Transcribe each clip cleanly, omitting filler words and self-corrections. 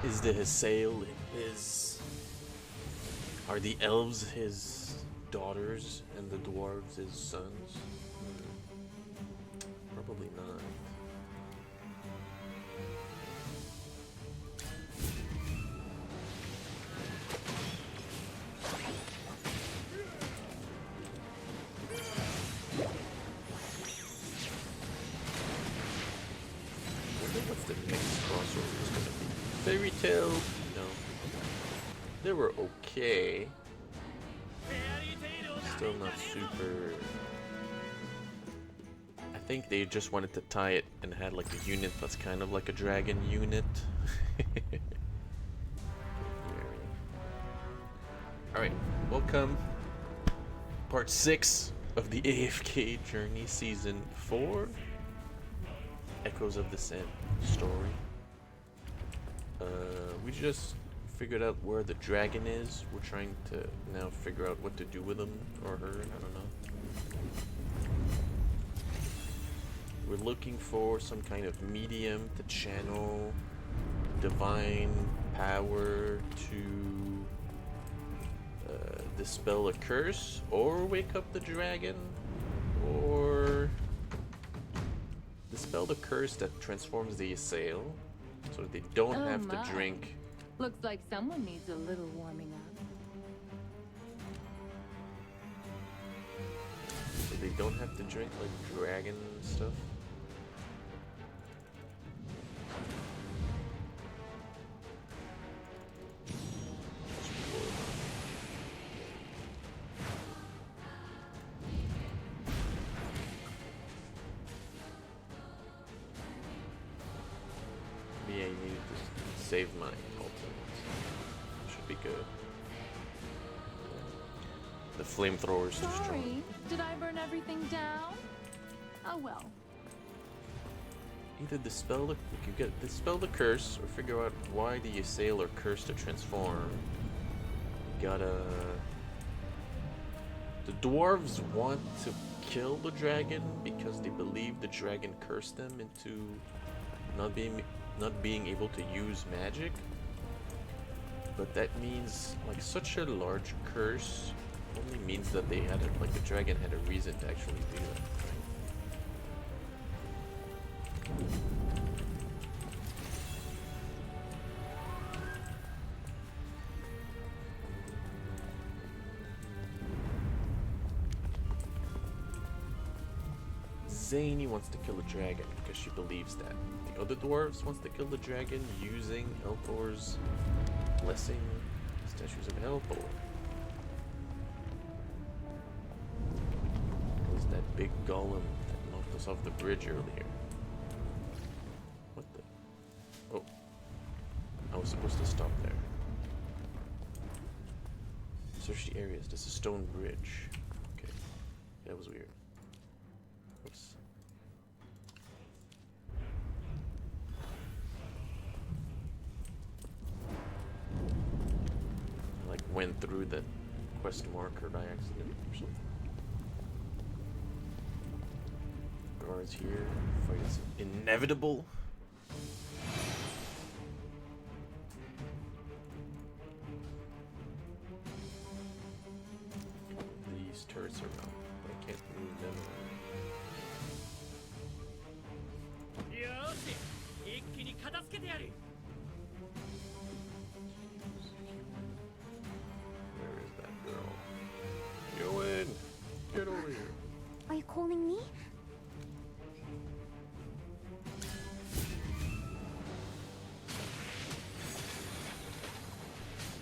Is the Hasael his... Are the elves his daughters and the dwarves his sons? Probably not. What's the next crossover is gonna be? Fairy Tail? No. They were okay. Still not super. I think they just wanted to tie it and had like a unit that's kind of like a dragon unit. Alright, welcome. Part 6 of the AFK Journey Season 4. Echoes of the Sand story. We just figured out where the dragon is. We're trying to now figure out what to do with him or her. I don't know. We're looking for some kind of medium to channel divine power to dispel a curse or wake up the dragon or dispel the curse that transforms the Hasael so that they don't have to drink. Looks like someone needs a little warming up. So they don't have to drink like dragon stuff. Yeah, you need to save my ultimate. Should be good. The flamethrower's too strong. Sorry, did I burn everything down? Oh well. Either dispel the dispel the curse or figure out why the Hasael are cursed to transform. You gotta. The dwarves want to kill the dragon because they believe the dragon cursed them into not being able to use magic. But that means like such a large curse only means that they had like the dragon had a reason to actually do that. Zany wants to kill a dragon because she believes that. The other dwarves wants to kill the dragon using Elthor's blessing, statues of Elthor. It was that big golem that knocked us off the bridge earlier. What the? Oh. I was supposed to stop there. Search the areas. This is a stone bridge. Okay. That was weird. Oops. Like went through the quest marker by accident or something. Guards here. Fight is inevitable. These turrets are out, but I can't move them. Where is that girl? Go in! Get over here! Are you calling me?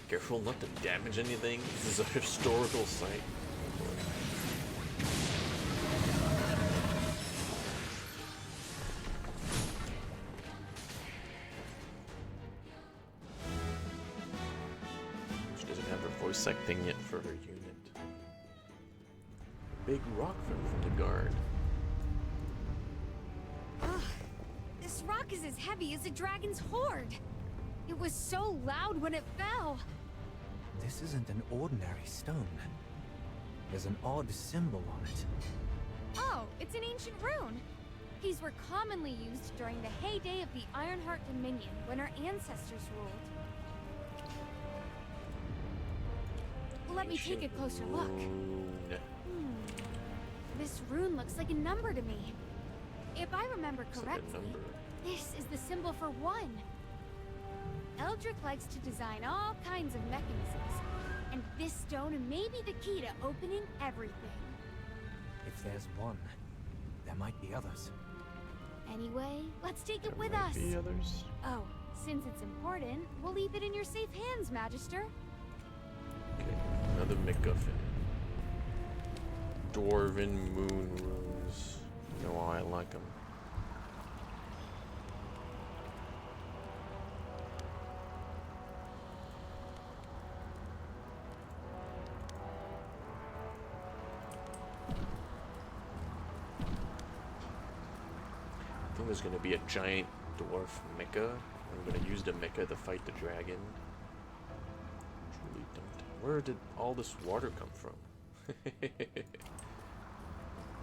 Careful not to damage anything. This is a historical site. She doesn't have her voice acting yet for her unit. Big rock from the guard. Ugh, this rock is as heavy as a dragon's hoard. It was so loud when it fell. This isn't an ordinary stone. There's an odd symbol on it. Oh, it's an ancient rune. Rockies were commonly used during the heyday of the Ironheart Dominion when our ancestors ruled. Let me take a closer look. Rune. This rune looks like a number to me. If I remember Looks like a correctly, number. this is the symbol for 1. Eldrick likes to design all kinds of mechanisms, and this stone may be the key to opening everything. If there's one, there might be others. Anyway, let's take it There with might us. be others. Oh, since it's important, we'll leave it in your safe hands, Magister. Okay, another MacGuffin. Dwarven moon runes. You know why I like them. I think there's gonna be a giant dwarf mecha. I'm gonna use the mecha to fight the dragon. Truly don't. Where did all this water come from?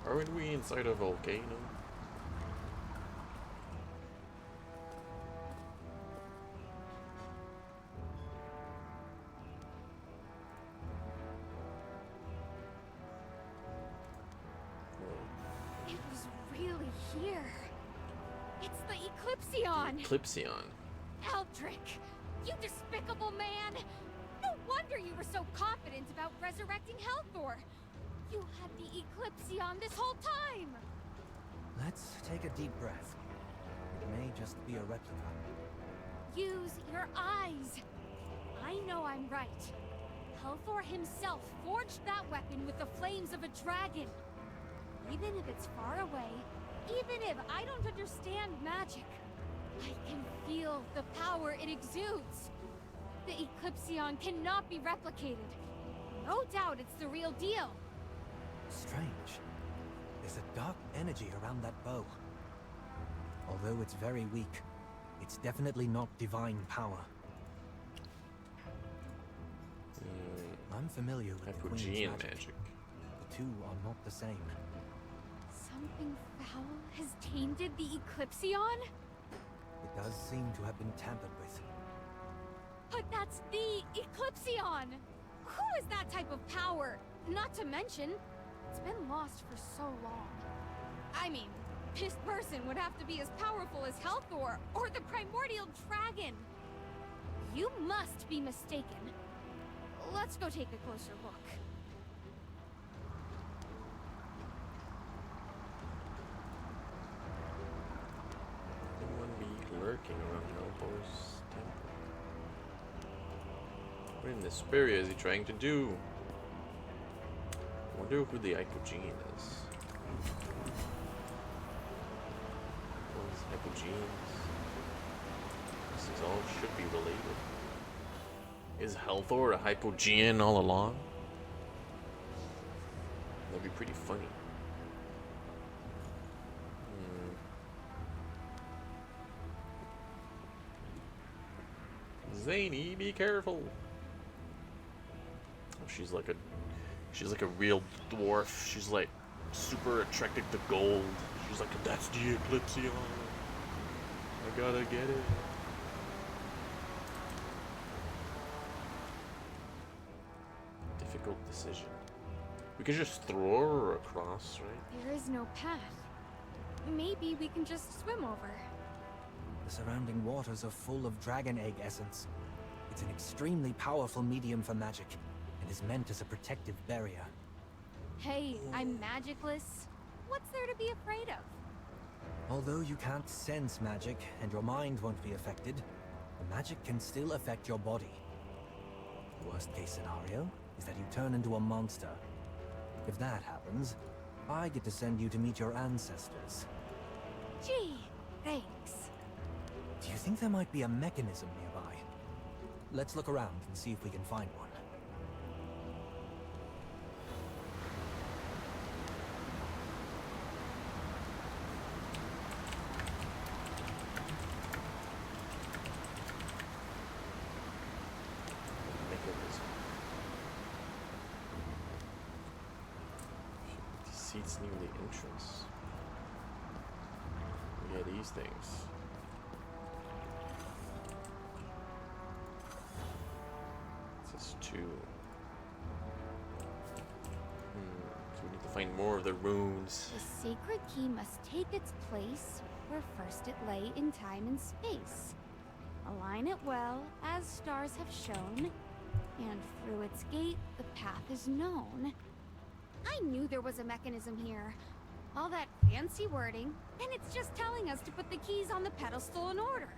Aren't we inside a volcano? It was really here. It's the Eclipsion! Eclipsion. Eldrick! You despicable man! No wonder you were so confident about resurrecting Helthor! You had the Eclipsion this whole time! Let's take a deep breath. It may just be a replica. Use your eyes! I know I'm right. Helthor himself forged that weapon with the flames of a dragon. Even if it's far away, even if I don't understand magic, I can feel the power it exudes. The Eclipsion cannot be replicated. No doubt it's the real deal. Strange. There's a dark energy around that bow. Although it's very weak, it's definitely not divine power. I'm familiar with the Queen's Hypogean magic. magic. The two are not the same. Something foul has tainted the Eclipsion? It does seem to have been tampered with. But that's the Eclipsion! Who is that type of power? Not to mention, it's been lost for so long. I mean, this person would have to be as powerful as Helthor or the primordial dragon. You must be mistaken. Let's go take a closer look. Anyone be lurking around Melbor's temple? What in the Speria is he trying to do? I wonder who the Hypogean is. Those Hypogeans. This is all should be related. Is Helthor a Hypogean all along? That'd be pretty funny. Zany, be careful. Oh, she's like a real dwarf. She's like super attracted to gold. She's like, that's the Eclipsion. I gotta get it. Difficult decision. We could just throw her across, right? There is no path. Maybe we can just swim over. The surrounding waters are full of dragon egg essence. It's an extremely powerful medium for magic, and is meant as a protective barrier. Hey, I'm magicless. What's there to be afraid of? Although you can't sense magic, and your mind won't be affected, the magic can still affect your body. The worst case scenario is that you turn into a monster. If that happens, I get to send you to meet your ancestors. Gee, thanks. Do you think there might be a mechanism nearby? Let's look around and see if we can find one. Mechanism. Seats near the entrance. these things? It says 2. So we need to find more of the runes. The sacred key must take its place where first it lay in time and space. Align it well, as stars have shown, and through its gate the path is known. I knew there was a mechanism here. All that fancy wording, and it's just telling us to put the keys on the pedestal in order.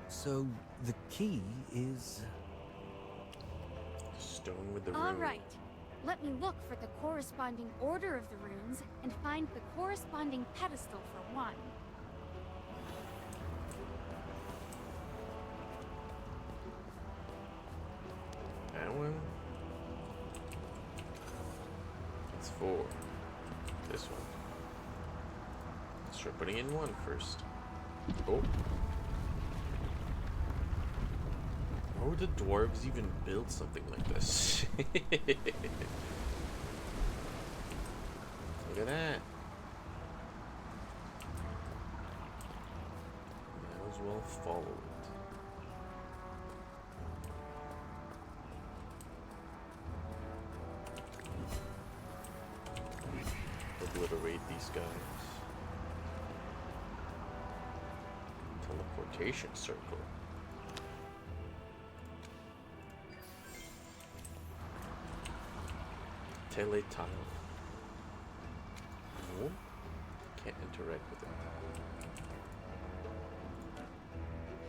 So, the key is... Stone with the rune. All right. Let me look for the corresponding order of the runes and find the corresponding pedestal for one. That one. It's 4. This one. Let's try putting in 1 first. Oh. How would the dwarves even build something like this? Look at that. Might as well follow it. Obliterate these guys. Teleportation circle. Teletile. No. Can't interact with it.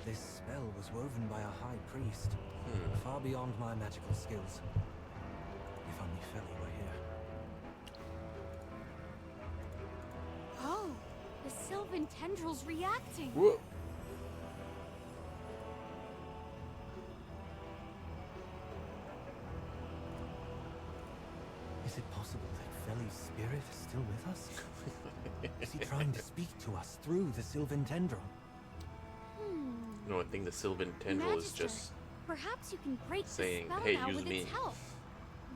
This spell was woven by a high priest, far beyond my magical skills. If only Felly were here. Oh, the Sylvan tendrils reacting. Whoa. Is it possible that Felly's spirit is still with us? Is he trying to speak to us through the Sylvan tendril? No, I think the Sylvan tendril is Magister, just perhaps you can break saying, the spell "Hey, now use with me." its help.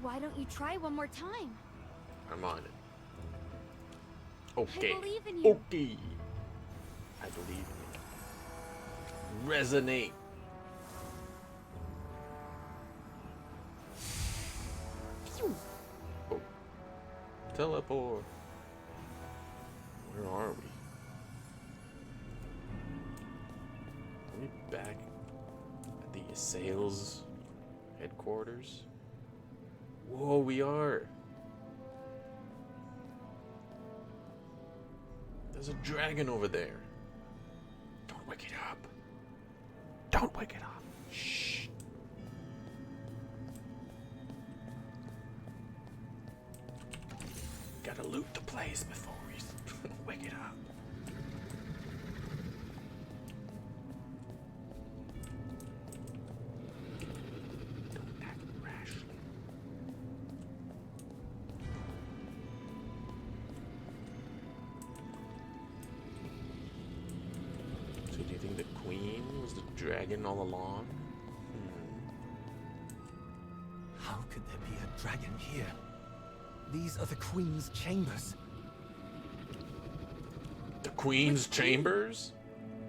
Why don't you try one more time? I'm on it. Okay. I believe in you. Okay. I believe in you. Resonate. Phew. Oh. Teleport. Where are we? Are we back at the sales headquarters? Whoa, we are. There's a dragon over there. Don't wake it up. Don't wake it up. Shh. Gotta loot the place before we wake it up. Don't act rashly. So do you think the queen was the dragon all along? How could there be a dragon here? These are the Queen's chambers. The queen's chambers?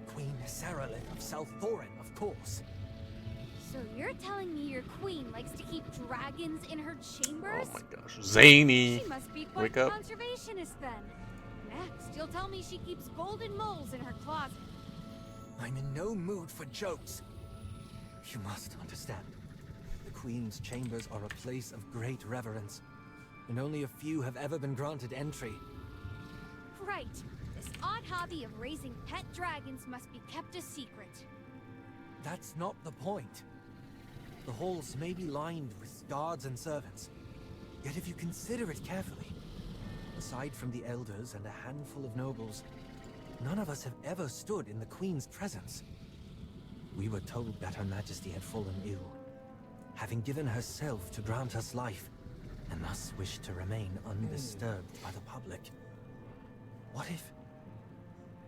Queen Saralith of South Thorin, of course. So you're telling me your queen likes to keep dragons in her chambers? Oh my gosh. Zany! She must be quite Wake the up. conservationist then. Next, you'll tell me she keeps golden moles in her closet. I'm in no mood for jokes. You must understand. The Queen's chambers are a place of great reverence, and only a few have ever been granted entry. Right. This odd hobby of raising pet dragons must be kept a secret. That's not the point. The halls may be lined with guards and servants, yet if you consider it carefully, aside from the elders and a handful of nobles, none of us have ever stood in the Queen's presence. We were told that Her Majesty had fallen ill, having given herself to grant us life, and thus wished to remain undisturbed by the public. What if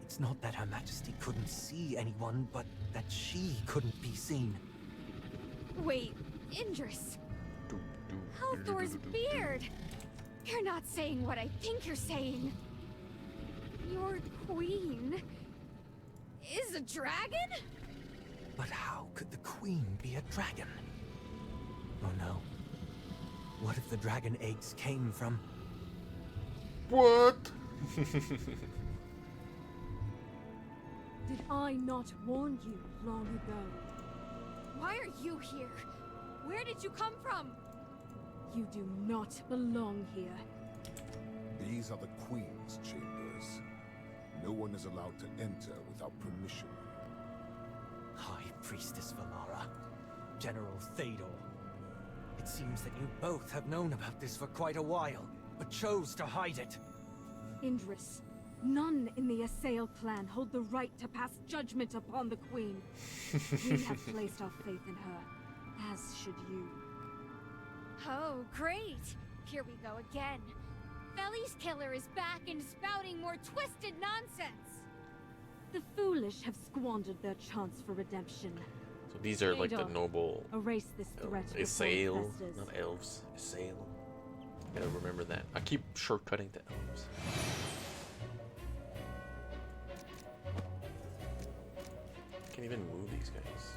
it's not that Her Majesty couldn't see anyone, but that she couldn't be seen? Wait, Indris. Halthor's beard! You're not saying what I think you're saying. Your queen is a dragon? But how could the queen be a dragon? Oh no. What if the dragon eggs came from... What? Did I not warn you long ago? Why are you here? Where did you come from? You do not belong here. These are the Queen's chambers. No one is allowed to enter without permission. High Priestess Valara, General Théodore. It seems that you both have known about this for quite a while, but chose to hide it. Indris, none in the Assail clan hold the right to pass judgment upon the Queen. We have placed our faith in her, as should you. Oh, great! Here we go again. Feli's killer is back and spouting more twisted nonsense! The foolish have squandered their chance for redemption. So these are like the Adolf, noble Erase this threat before it Assail, festers. not elves. Assail. Gotta remember that. I keep shortcutting to elves. Can't even move these guys.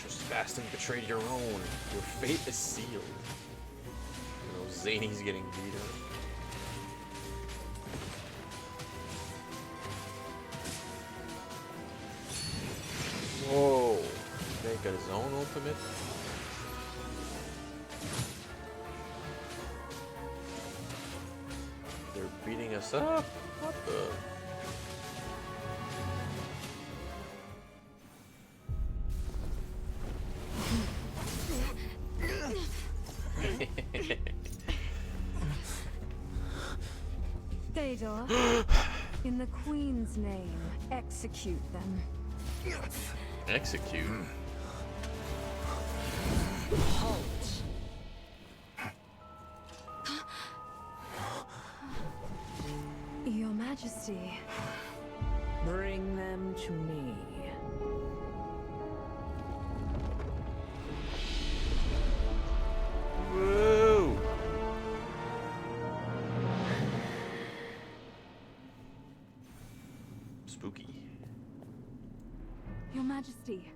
Trespassed and betrayed your own. Your fate is sealed. You know, Zany's getting beat up. Whoa! They got his own ultimate. They're beating us up. What the? Théodore, in the Queen's name, execute them. Execute. Halt. Your Majesty. Bring them to me. Woo! Spooky. Your Majesty,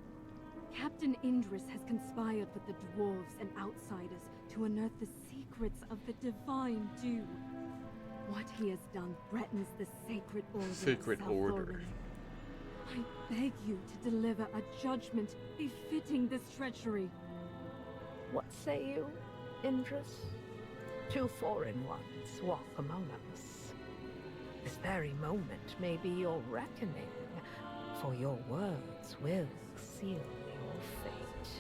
Captain Indris has conspired with the dwarves and outsiders to unearth the secrets of the divine dew. What he has done threatens the sacred order. Sacred of order. Salthorin. I beg you to deliver a judgment befitting this treachery. What say you, Indris? Two foreign ones walk among us. This very moment may be your reckoning, for your words will seal your fate.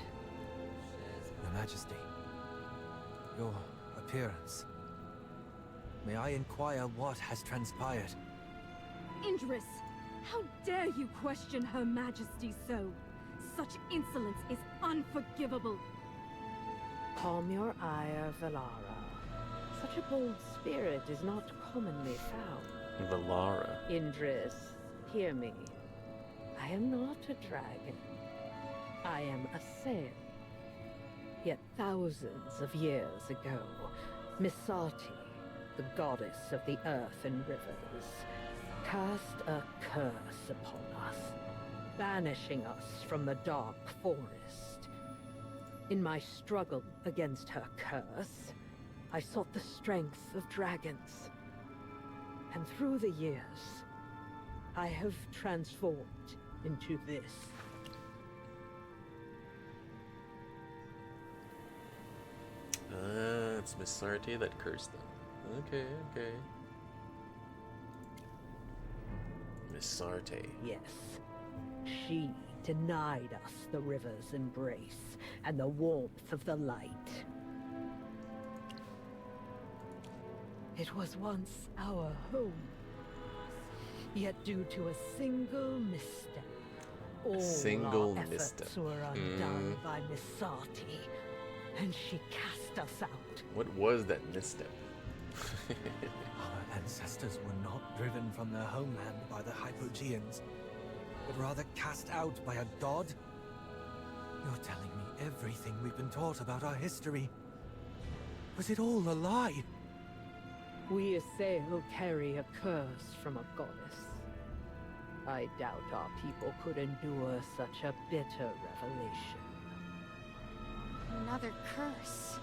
Your Majesty, your appearance. May I inquire what has transpired? Indris, how dare you question Her Majesty so? Such insolence is unforgivable. Calm your ire, Valara. Such a bold spirit is not commonly found. Valara. Indris, hear me. I am not a dragon. I am a sail. Yet thousands of years ago, Misati, the goddess of the earth and rivers, cast a curse upon us, banishing us from the dark forest. In my struggle against her curse, I sought the strength of dragons. And through the years, I have transformed into this. It's Miss Sarty that cursed them. Okay, okay. Miss Sarte. Yes, she denied us the river's embrace and the warmth of the light. It was once our home. Yet due to a single misstep, all single our efforts misstep. were undone by Misati, and she cast us out. What was that misstep? Our ancestors were not driven from their homeland by the Hypogeans, but rather cast out by a god? You're telling me everything we've been taught about our history. Was it all a lie? We Assail carry a curse from a goddess. I doubt our people could endure such a bitter revelation. Another curse.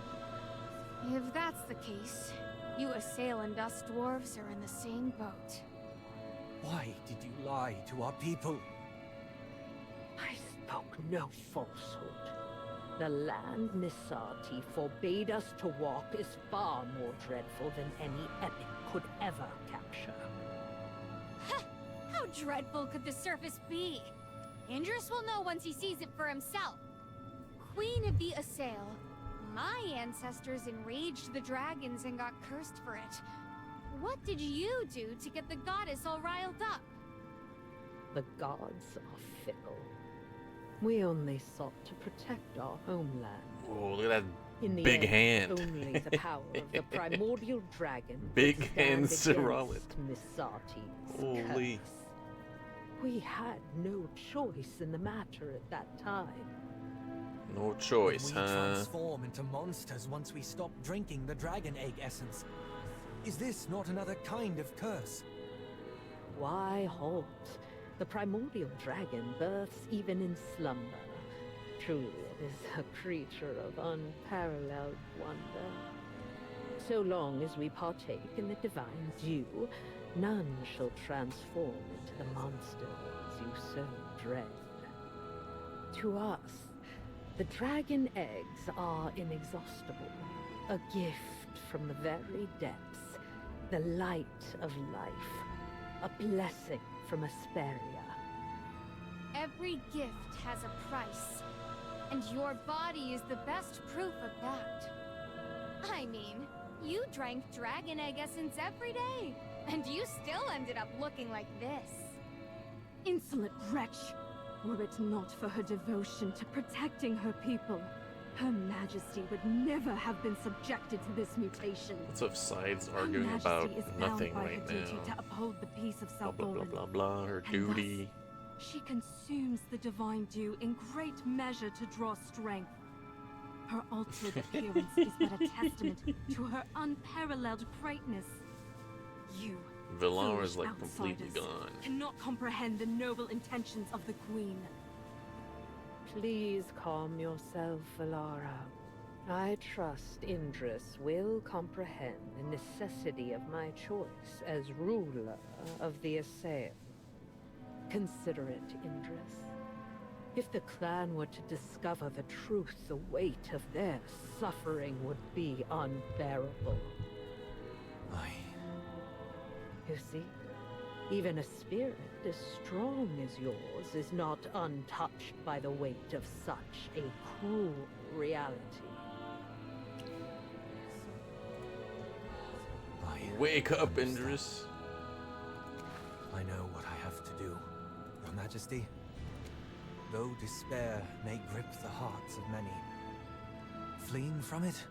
If that's the case, you Assail and us dwarves are in the same boat. Why did you lie to our people? I spoke no falsehood. The land Nisati forbade us to walk is far more dreadful than any epic could ever capture. How dreadful could the surface be? Indris will know once he sees it for himself. Queen of the Assail, my ancestors enraged the dragons and got cursed for it. What did you do to get the goddess all riled up? The gods are fickle. We only sought to protect our homeland. Oh, look at In the big end, hand. only the power of the primordial dragon Big could hand stand Cyrillic. against Misati's Holy. curse. We had no choice in the matter at that time. No choice, We huh? transform into monsters once we stop drinking the dragon egg essence. Is this not another kind of curse? Why halt? The primordial dragon births even in slumber. Truly, it is a creature of unparalleled wonder. So long as we partake in the divine dew, none shall transform into the monsters you so dread. To us, the dragon eggs are inexhaustible, a gift from the very depths, the light of life, a blessing from Asperia. Every gift has a price, and your body is the best proof of that. I mean, you drank dragon egg essence every day, and you still ended up looking like this. Insolent wretch! Were it not for her devotion to protecting her people, Her Majesty would never have been subjected to this mutation. Lots of sides Her arguing Majesty about is bound nothing by right her duty now. to uphold the peace of Blah South blah blah Orleans. blah blah. Her And duty. thus, she consumes the divine dew in great measure to draw strength. Her altered appearance is but a testament to her unparalleled greatness. You, Villar is foolish like completely outsiders, gone. cannot comprehend the noble intentions of the Queen. Please calm yourself, Valara. I trust Indris will comprehend the necessity of my choice as ruler of the Assail. Consider it, Indris. If the clan were to discover the truth, the weight of their suffering would be unbearable. You see, even a spirit as strong as yours is not untouched by the weight of such a cruel reality. Wake up, understand. Indris. I know what I have to do, Your Majesty. Though despair may grip the hearts of many, fleeing from it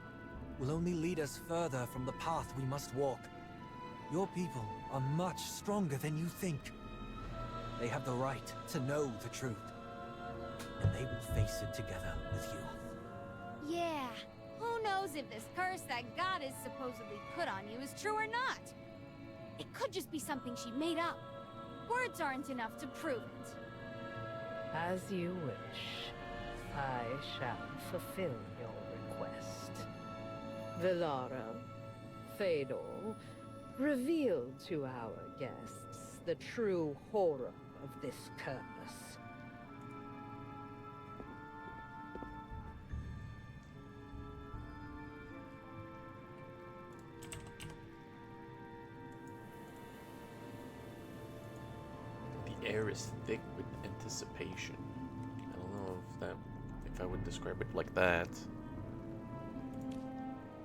will only lead us further from the path we must walk. Your people are much stronger than you think. They have the right to know the truth, and they will face it together with you. Yeah, who knows if this curse that goddess supposedly put on you is true or not? It could just be something she made up. Words aren't enough to prove it. As you wish, I shall fulfill your request. Valara, Fedor, reveal to our guests the true horror of this curse. The air is thick with anticipation. I don't know if I would describe it like that.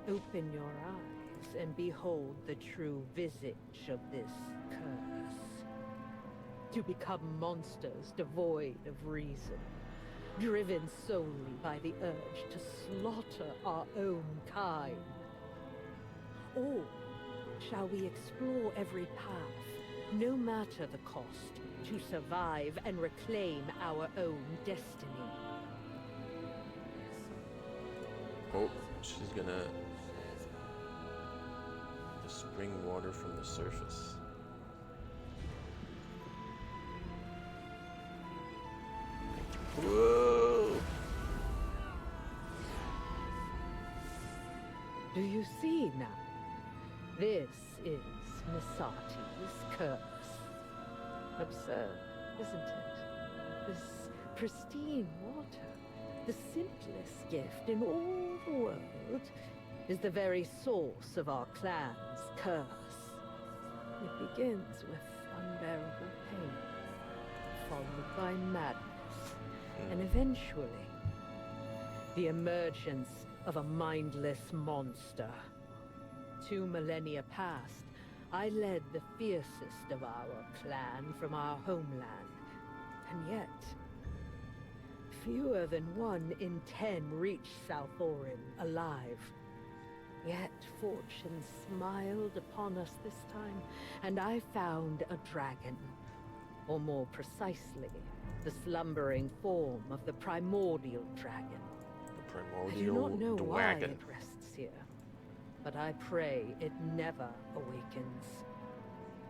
Open your eyes and behold the true visage of this curse. To become monsters devoid of reason, driven solely by the urge to slaughter our own kind. Or shall we explore every path, no matter the cost, to survive and reclaim our own destiny? Oh, she's gonna the spring water from the surface. Whoa! Do you see now? This is Misati's curse. Absurd, isn't it? This pristine water, the simplest gift in all the world, is the very source of our clan's curse. It begins with unbearable pain, followed by madness, and eventually, the emergence of a mindless monster. 2 millennia past, I led the fiercest of our clan from our homeland, and yet, fewer than 1 in 10 reached South Orin alive. Yet fortune smiled upon us this time, and I found a dragon. Or more precisely, the slumbering form of the primordial dragon. The I do not know primordial why dragon. it rests here, but I pray it never awakens.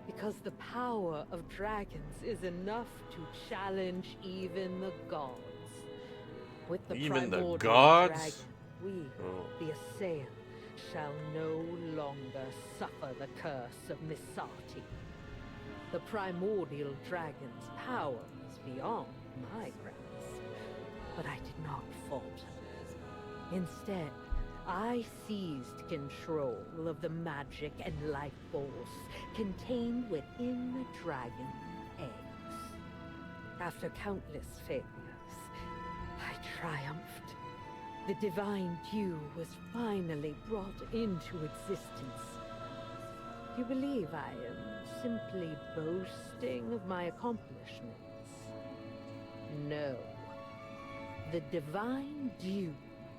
Because the power of dragons is enough to challenge even the gods. With the Even the primordial gods? dragon, we, Oh. the assailed, shall no longer suffer the curse of Misati. The primordial dragon's power is beyond my grasp, but I did not falter. Instead, I seized control of the magic and life force contained within the dragon eggs. After countless failures, I triumphed. The divine dew was finally brought into existence. You believe I am simply boasting of my accomplishments? No. The divine dew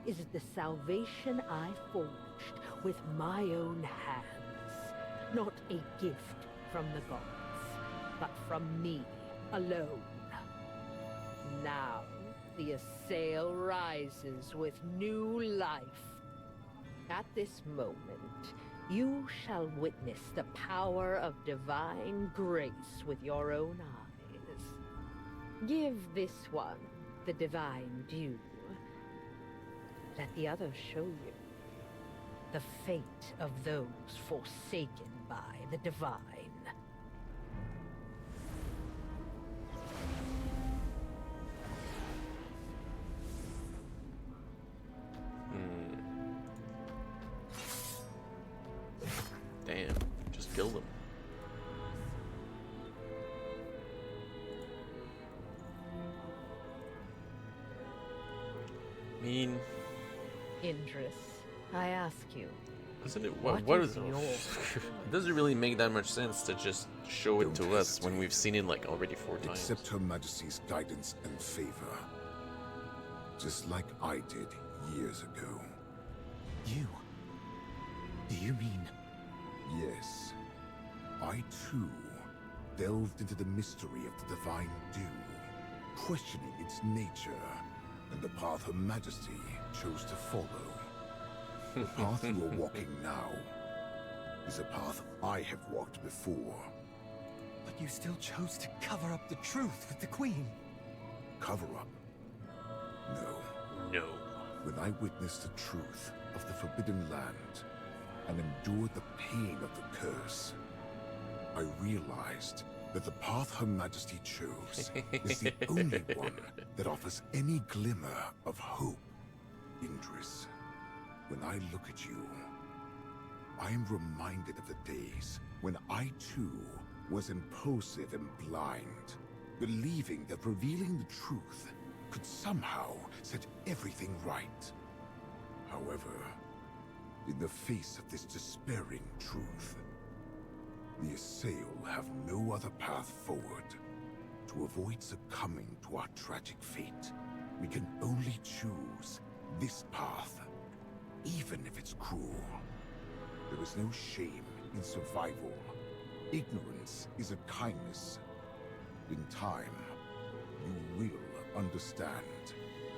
is the salvation I forged with my own hands. Not a gift from the gods, but from me alone. Now, the assail rises with new life. At this moment, you shall witness the power of divine grace with your own eyes. Give this one the divine dew. Let the other show you the fate of those forsaken by the divine. Damn, just kill them. I mean, Indris, I ask you, isn't it What what is is your- it doesn't really make that much sense to just show it Don't to us when hesitate. we've seen it like already 4 times. Accept Her Majesty's guidance and favor. Just like I did years ago. You? Do you mean... Yes. I too delved into the mystery of the divine dew, questioning its nature and the path Her Majesty chose to follow. The path you are walking now is a path I have walked before. But you still chose to cover up the truth with the Queen. Cover up? No. No. When I witnessed the truth of the Forbidden Land and endured the pain of the curse, I realized that the path Her Majesty chose is the only one that offers any glimmer of hope. Indris, when I look at you, I am reminded of the days when I too was impulsive and blind, believing that revealing the truth could somehow set everything right. However, in the face of this despairing truth, the Assail have no other path forward. To avoid succumbing to our tragic fate, we can only choose this path, even if it's cruel. There is no shame in survival. Ignorance is a kindness. In time, you will understand.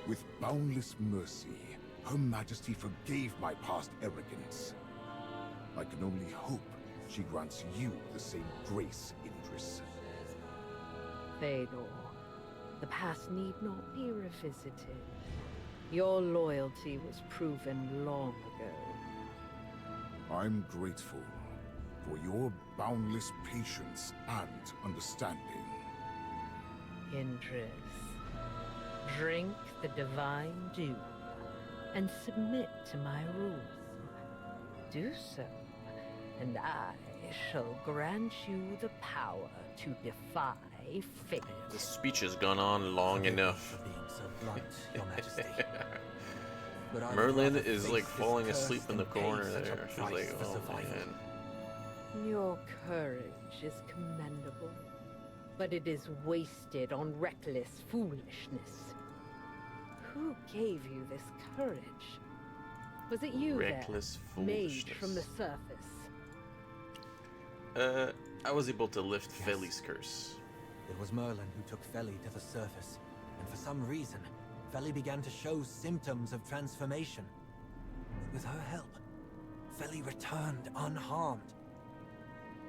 With boundless mercy, Her Majesty forgave my past arrogance. I can only hope she grants you the same grace, Indris. Fedor, the past need not be revisited. Your loyalty was proven long ago. I'm grateful for your boundless patience and understanding. Indris, drink the divine dew and submit to my rule. Do so, and I shall grant you the power to defy fate. The speech has gone on long Forgive me enough. for being so blunt, Your Majesty. But I would Merlin rather is face like this falling curse asleep in than the pay corner such a there. She's price like, for oh survival. man. Your courage is commendable, but it is wasted on reckless foolishness. Who gave you this courage? Was it you Reckless there, made foolishness. from the surface? I was able to lift Yes. Feli's curse. It was Merlin who took Feli to the surface, and for some reason, Feli began to show symptoms of transformation. But with her help, Feli returned unharmed.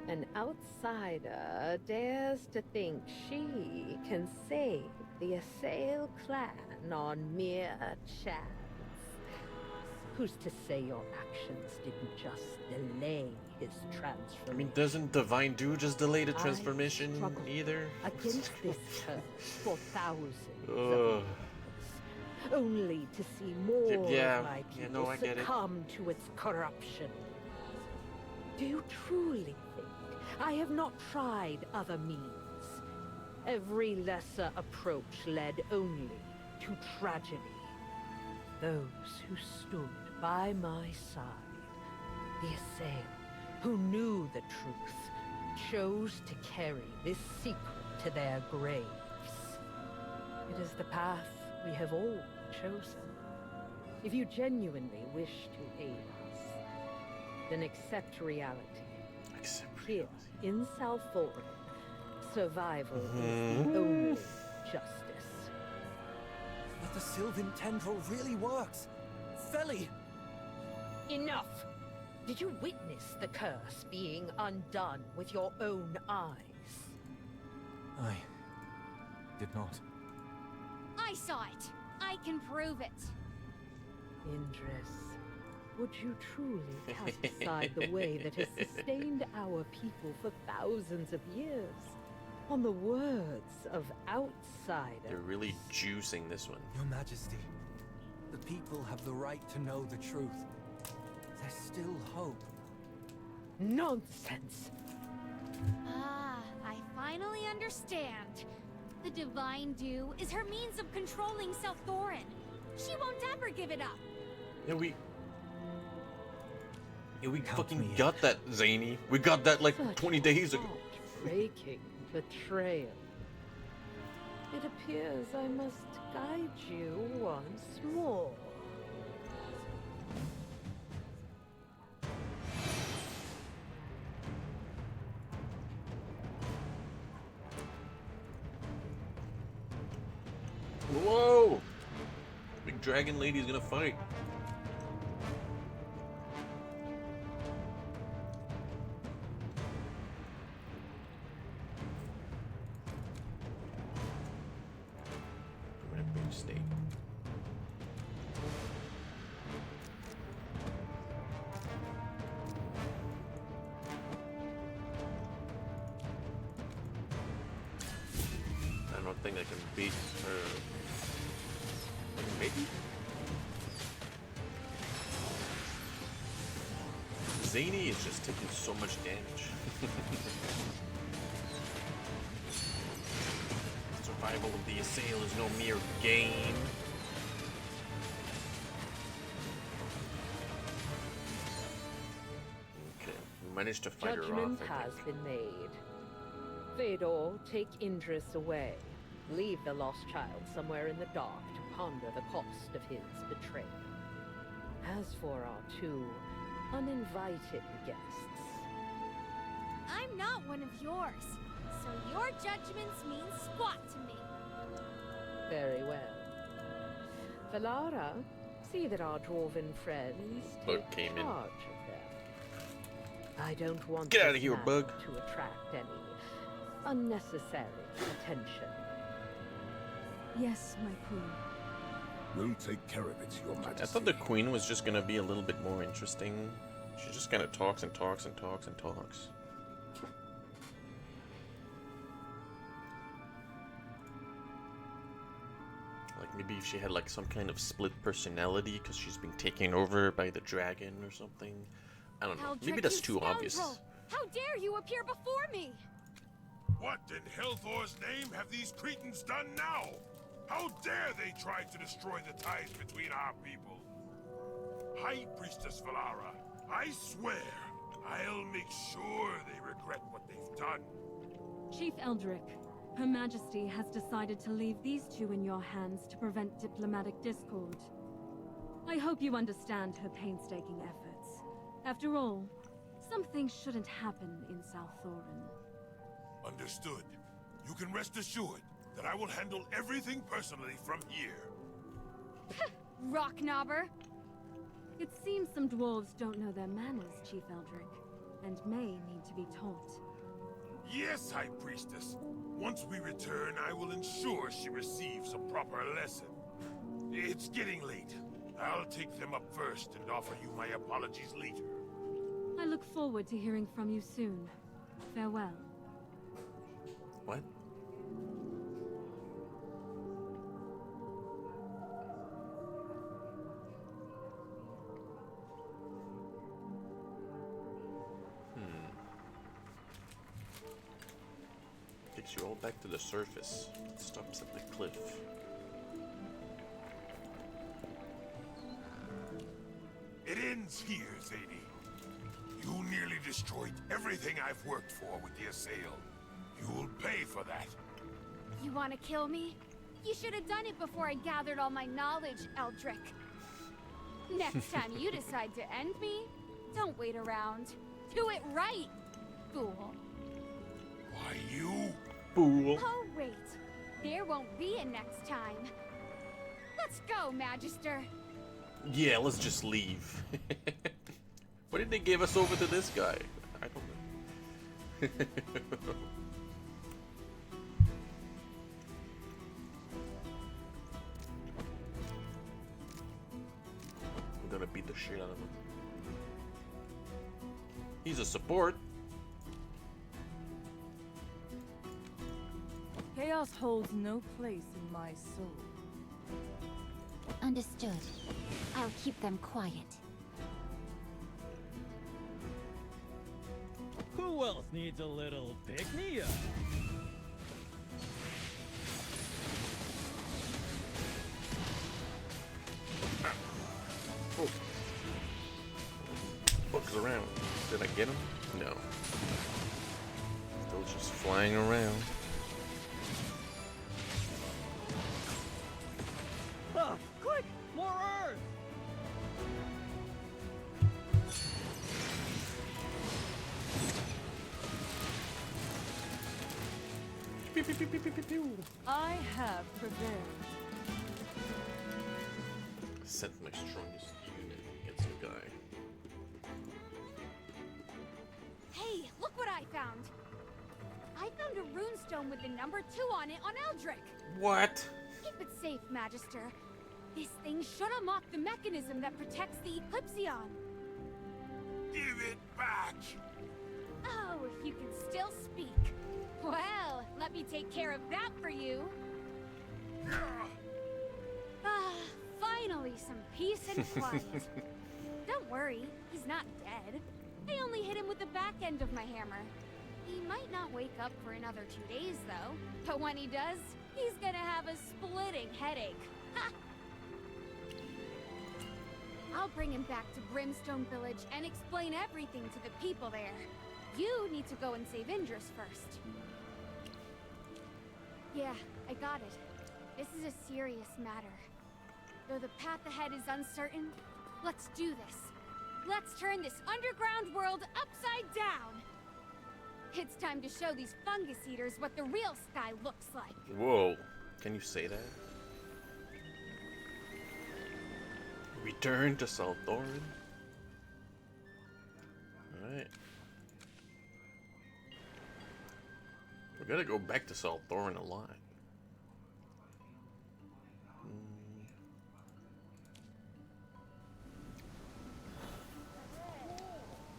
An outsider dares to think she can save the Assail clan on mere chance. Who's to say your actions didn't just delay his transformation? I mean, doesn't Divine Dew just delay the I transformation struggled either? against this curse for thousands of Ugh. years, only to see more Yeah, of my yeah, people no, I get it. succumb to its corruption. Do you truly think I have not tried other means? Every lesser approach led only to tragedy. Those who stood by my side, the Assail, who knew the truth, chose to carry this secret to their graves. It is the path we have all chosen. If you genuinely wish to aid us, then accept reality. Except Here, in Salforum, survival is the only justice. But the Sylvan tendril really works! Feli! Enough! Did you witness the curse being undone with your own eyes? I did not. I saw it. I can prove it. Indris, would you truly cast aside the way that has sustained our people for thousands of years on the words of outsiders? They're really juicing this one. Your Majesty, the people have the right to know the truth. There's still hope. Nonsense! Ah, I finally understand. The Divine Dew is her means of controlling Salthorin. She won't ever give it up. Yeah, we Count fucking me in. got that, Zany. We got that like Such 20 days ago. heartbreaking betrayal. It appears I must guide you once more. Whoa! Big dragon lady's gonna fight. Permanent bridge state. I don't think I can beat her. Maybe? Zany is just taking so much damage. Survival of the Assail is no mere game. Okay, we managed to fight her Judgment off, I has think. been made. Fedor, take Indris away. Leave the lost child somewhere in the dark to ponder the cost of his betrayal. As for our two uninvited guests, I'm not one of yours, so your judgments mean squat to me. very well. Valara, see that our dwarven friends Bug take came in. charge of them. I don't want Get this outta here, man bug. to attract any unnecessary attention. Yes, my queen. We'll take care of it, Your Majesty. I thought the queen was just gonna be a little bit more interesting. She just kind of talks and talks and talks and talks. Like maybe if she had like some kind of split personality because she's been taken over by the dragon or something. I don't know. Maybe Eldrick, that's you too obvious. scoundrel! How dare you appear before me? What in Helthor's name have these Cretans done now? How dare they try to destroy the ties between our people? High Priestess Valara, I swear, I'll make sure they regret what they've done. Chief Eldrick, Her Majesty has decided to leave these two in your hands to prevent diplomatic discord. I hope you understand her painstaking efforts. After all, some things shouldn't happen in South Thorin. Understood. You can rest assured that I will handle everything personally from here. Rockknobber! It seems some dwarves don't know their manners, Chief Eldrick, and may need to be taught. Yes, High Priestess. Once we return, I will ensure she receives a proper lesson. It's getting late. I'll take them up first and offer you my apologies later. I look forward to hearing from you soon. Farewell. What? Takes you all back to the surface. It stops at the cliff. It ends here, Zadie. You nearly destroyed everything I've worked for with the Assail. You'll pay for that. You want to kill me? You should have done it before I gathered all my knowledge, Eldrick. Next time you decide to end me, don't wait around. Do it right, fool. Why, you? Fool. Oh, wait. There won't be a next time. Let's go, Magister. Yeah, let's just leave. Why did they give us over to this guy? I don't know. I'm gonna beat the shit out of him. He's a support. Chaos holds no place in my soul. Understood. I'll keep them quiet. Who else needs a little pick-me-up? Oh. Bugs around. Did I get him? No. Still just flying around. Ah, quick! More earth! Pew, pew, pew, pew, pew, pew, pew. I have prevailed. Sent my strongest unit against the guy. Hey, look what I found. I found a runestone with the number 2 on it on Eldrick. What? Keep it safe, Magister. This thing should unlock the mechanism that protects the Eclipsion. Give it back! Oh, if you can still speak. Well, let me take care of that for you. Ah, finally some peace and quiet. Don't worry, he's not dead. I only hit him with the back end of my hammer. He might not wake up for another 2 days, though. But when he does, he's gonna have a splitting headache. Ha! I'll bring him back to Brimstone Village and explain everything to the people there. You need to go and save Indris first. Yeah, I got it. This is a serious matter. Though the path ahead is uncertain, let's do this. Let's turn this underground world upside down. It's time to show these fungus eaters what the real sky looks like. Whoa. Can you say that? Return to South Thorin. Alright. We gotta go back to Salthorin a lot.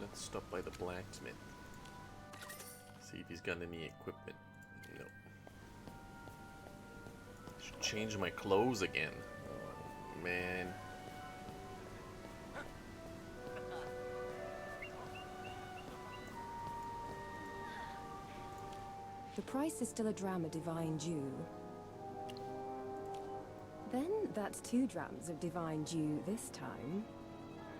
Let's stop by the blacksmith. See if he's got any equipment. No. Should change my clothes again. Oh, man. The price is still a dram of divine dew. Then that's 2 drams of divine dew this time.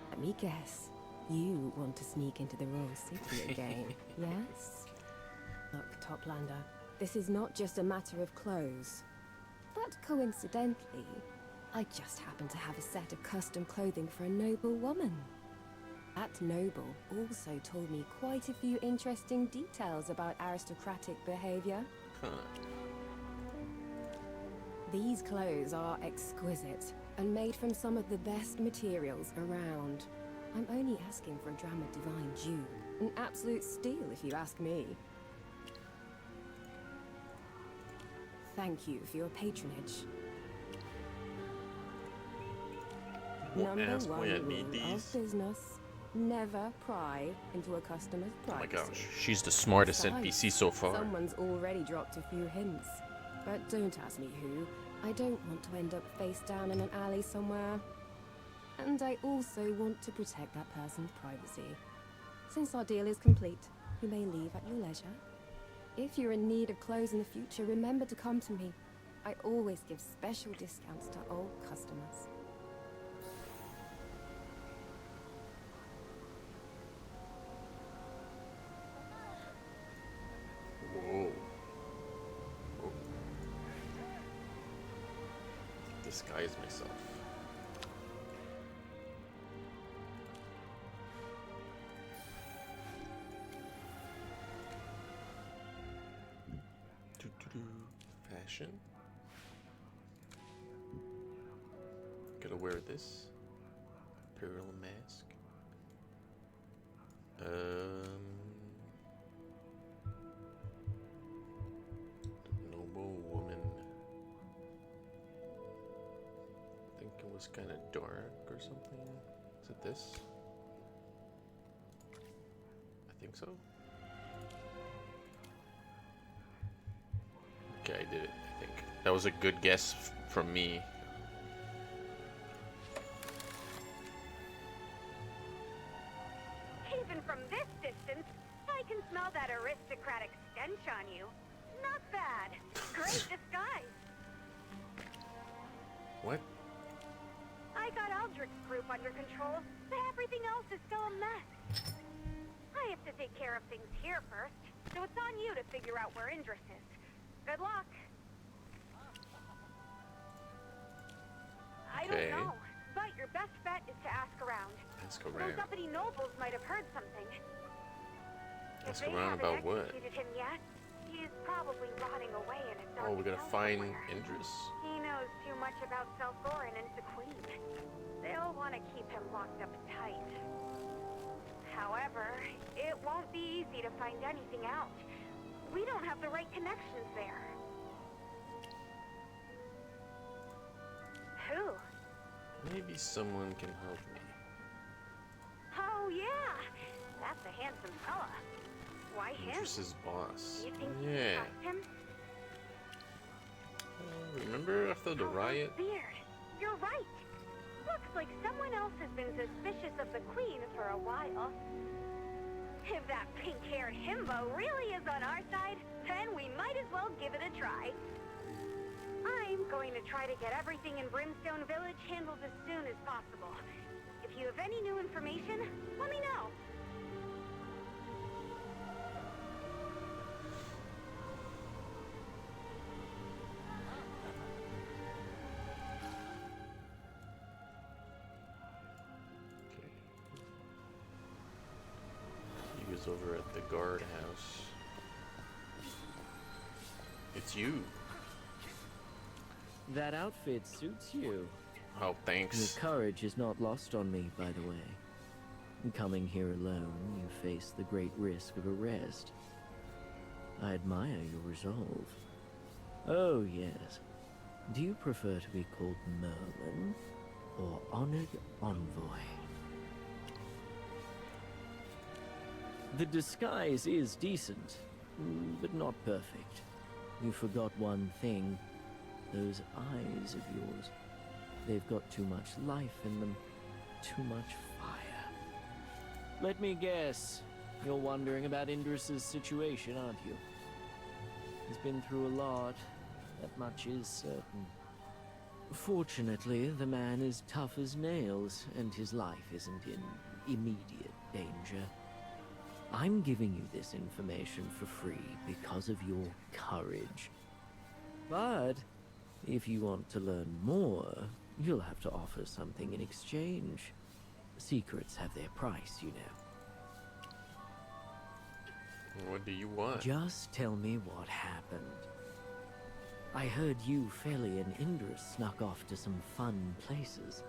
Let me guess. You want to sneak into the royal city again, yes? Look, Toplander, this is not just a matter of clothes. But coincidentally, I just happen to have a set of custom clothing for a noble woman. That noble also told me quite a few interesting details about aristocratic behavior. Huh. These clothes are exquisite and made from some of the best materials around. I'm only asking for a dram of divine dew. An absolute steal, if you ask me. Thank you for your patronage. Won't Number ask 1 why I rule need of these. business. Never pry into a customer's Oh my privacy. gosh, she's the smartest Besides, NPC so far. Someone's already dropped a few hints. But don't ask me who. I don't want to end up face down in an alley somewhere. And I also want to protect that person's privacy. Since our deal is complete, you may leave at your leisure. If you're in need of clothes in the future, remember to come to me. I always give special discounts to old customers. Whoa. Whoa. Disguise myself. Fashion. Gotta wear this. Imperial mask. Noble woman. I think it was kind of dark or something. Is it this? I think so. Okay, I did it, I think. That was a good guess from me. Even from this distance, I can smell that aristocratic stench on you. Not bad. Great disguise. What? I got Aldrich's group under control, but everything else is still a mess. I have to take care of things here first, so it's on you to figure out where Indris is. Good luck. I don't know, but your best bet is to ask around. Ask Those around. uppity nobles might have heard something. Ask If they around haven't about what? executed him yet, he is probably rotting away in a dark Oh, we gotta cell find somewhere. Indris. He knows too much about Selthorin and the Queen. They'll want to keep him locked up tight. However, it won't be easy to find anything out. We don't have the right connections there. Who? Maybe someone can help me. Oh, yeah. That's a handsome fella. Why him? Indris's boss. You think you Yeah. can trust him? Remember after the Oh, riot? Beard. You're right. Looks like someone else has been suspicious of the Queen for a while. If that pink-haired himbo really is on our side, then we might as well give it a try. I'm going to try to get everything in Brimstone Village handled as soon as possible. If you have any new information, let me know. He was over at the guardhouse. It's you. That outfit suits you. Oh, Your thanks. courage is not lost on me, by the way. Coming here alone, you face the great risk of arrest. I admire your resolve. Oh, yes. Do you prefer to be called Merlin or Honored Envoy? The disguise is decent, but not perfect. You forgot one thing. Those eyes of yours. They've got too much life in them. Too much fire. Let me guess. You're wondering about Indris's situation, aren't you? He's been through a lot. That much is certain. Fortunately, the man is tough as nails, and his life isn't in immediate danger. I'm giving you this information for free because of your courage. But if you want to learn more, you'll have to offer something in exchange. Secrets have their price, you know. What do you want? Just tell me what happened. I heard you, Feli, and Indris snuck off to some fun places.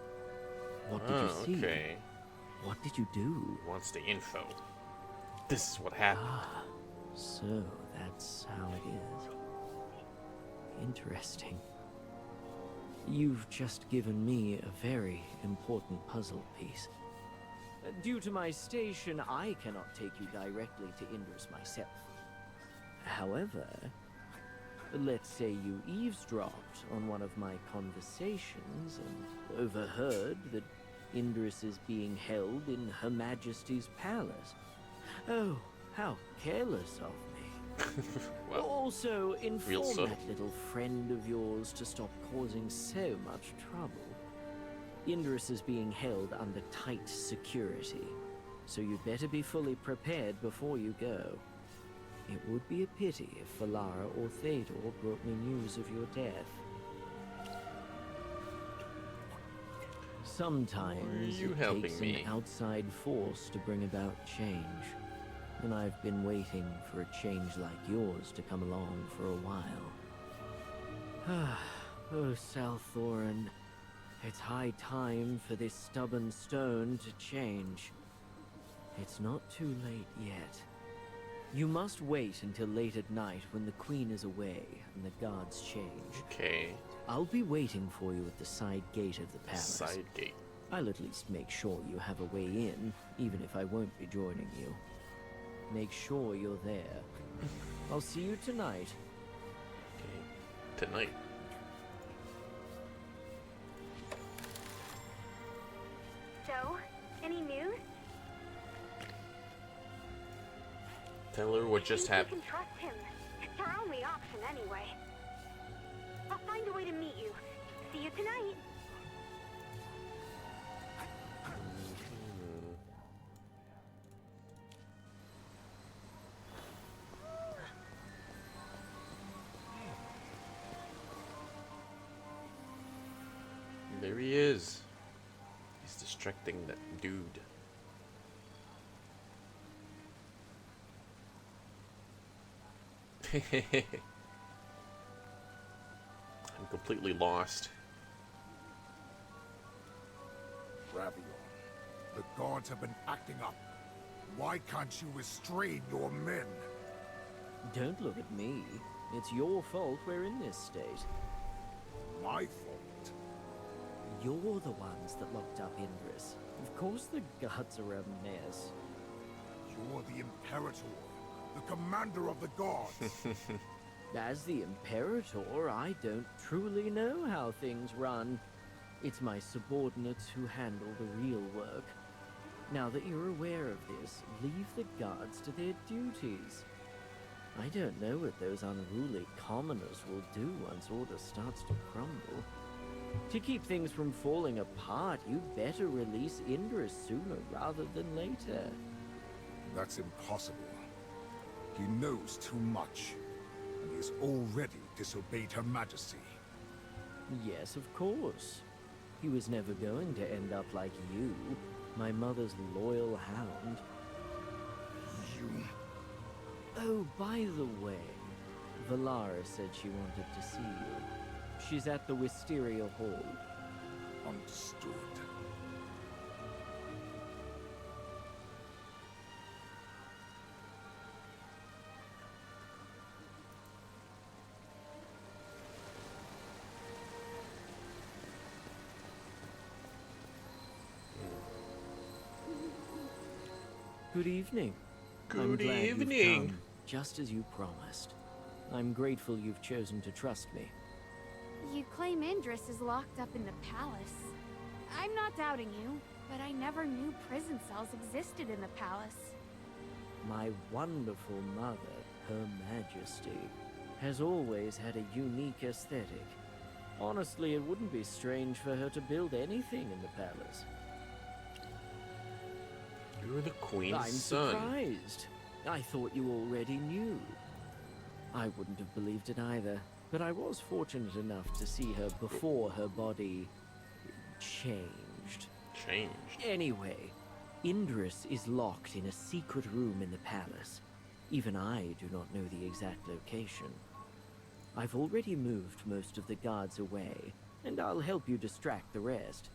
What did you see? Okay. What did you do? He wants the info. This is what happened. Ah, so that's how it is. Interesting. You've just given me a very important puzzle piece. Due to my station, I cannot take you directly to Indris myself. However, let's say you eavesdropped on one of my conversations and overheard that Indris is being held in Her Majesty's palace. Oh, how careless of me. Well, also, inform subtle. that little friend of yours to stop causing so much trouble. Indris is being held under tight security, so you'd better be fully prepared before you go. It would be a pity if Valara or Théodore brought me news of your death. Sometimes you it helping takes me? an outside force to bring about change, and I've been waiting for a change like yours to come along for a while. Oh, Southorn. It's high time for this stubborn stone to change. It's not too late yet. You must wait until late at night when the Queen is away and the guards change. Okay. I'll be waiting for you at the side gate of the palace. Side gate. I'll at least make sure you have a way in, even if I won't be joining you. Make sure you're there. I'll see you tonight. Okay. Tonight. So, any news? Tell her what just I think happened. we can trust him. It's our only option anyway. I'll find a way to meet you. See you tonight. There he is. He's distracting that dude. I'm completely lost. Ravion, the gods have been acting up. Why can't you restrain your men? Don't look at me. It's your fault we're in this state. My fault. You're the ones that locked up Indris. Of course the guards are a mess. You're the Imperator, the commander of the gods. As the Imperator, I don't truly know how things run. It's my subordinates who handle the real work. Now that you're aware of this, leave the guards to their duties. I don't know what those unruly commoners will do once order starts to crumble. To keep things from falling apart, you better release Indris sooner rather than later. That's impossible. He knows too much, and he has already disobeyed Her Majesty. Yes, of course. He was never going to end up like you, my mother's loyal hound. You... Oh, by the way, Valara said she wanted to see you. She's at the Wisteria Hall. Understood. Good evening. I'm Good glad you've evening. come, just as you promised. I'm grateful you've chosen to trust me. You claim Indris is locked up in the palace. I'm not doubting you, but I never knew prison cells existed in the palace. My wonderful mother, Her Majesty, has always had a unique aesthetic. Honestly, it wouldn't be strange for her to build anything in the palace. You're the queen's I'm son. surprised. I thought you already knew. I wouldn't have believed it either, but I was fortunate enough to see her before her body changed. Changed. Anyway, Indris is locked in a secret room in the palace. Even I do not know the exact location. I've already moved most of the guards away, and I'll help you distract the rest.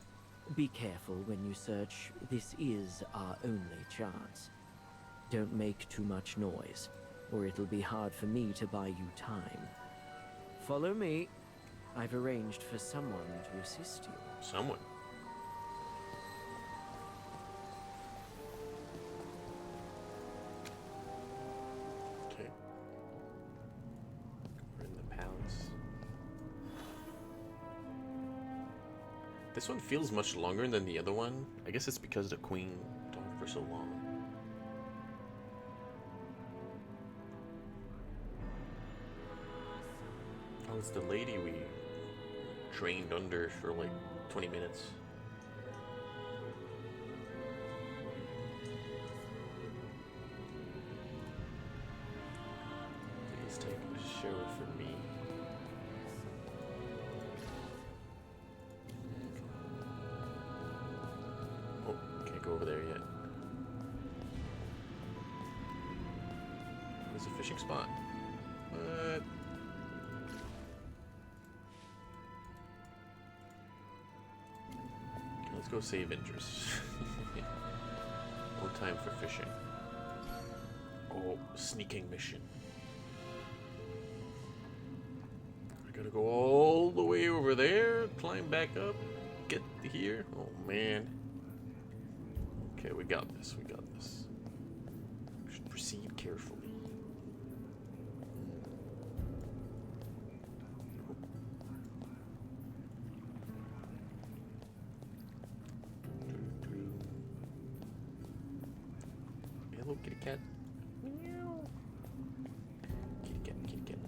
Be careful when you search. This is our only chance. Don't make too much noise, or it'll be hard for me to buy you time. Follow me. I've arranged for someone to assist you. Someone. Okay. We're in the palace. This one feels much longer than the other one. I guess it's because the queen talked for so long. Oh, it's the lady we trained under for like 20 minutes. Please take a show for me. Oh, can't go over there yet. There's a fishing spot. What? Let's go save Indris. No time for fishing. Oh, sneaking mission. I gotta go all the way over there, climb back up, get here. Oh man. Okay, we got this, we got this. We should proceed carefully. Hello, kitty cat. Meow. Kitty cat, kitty cat.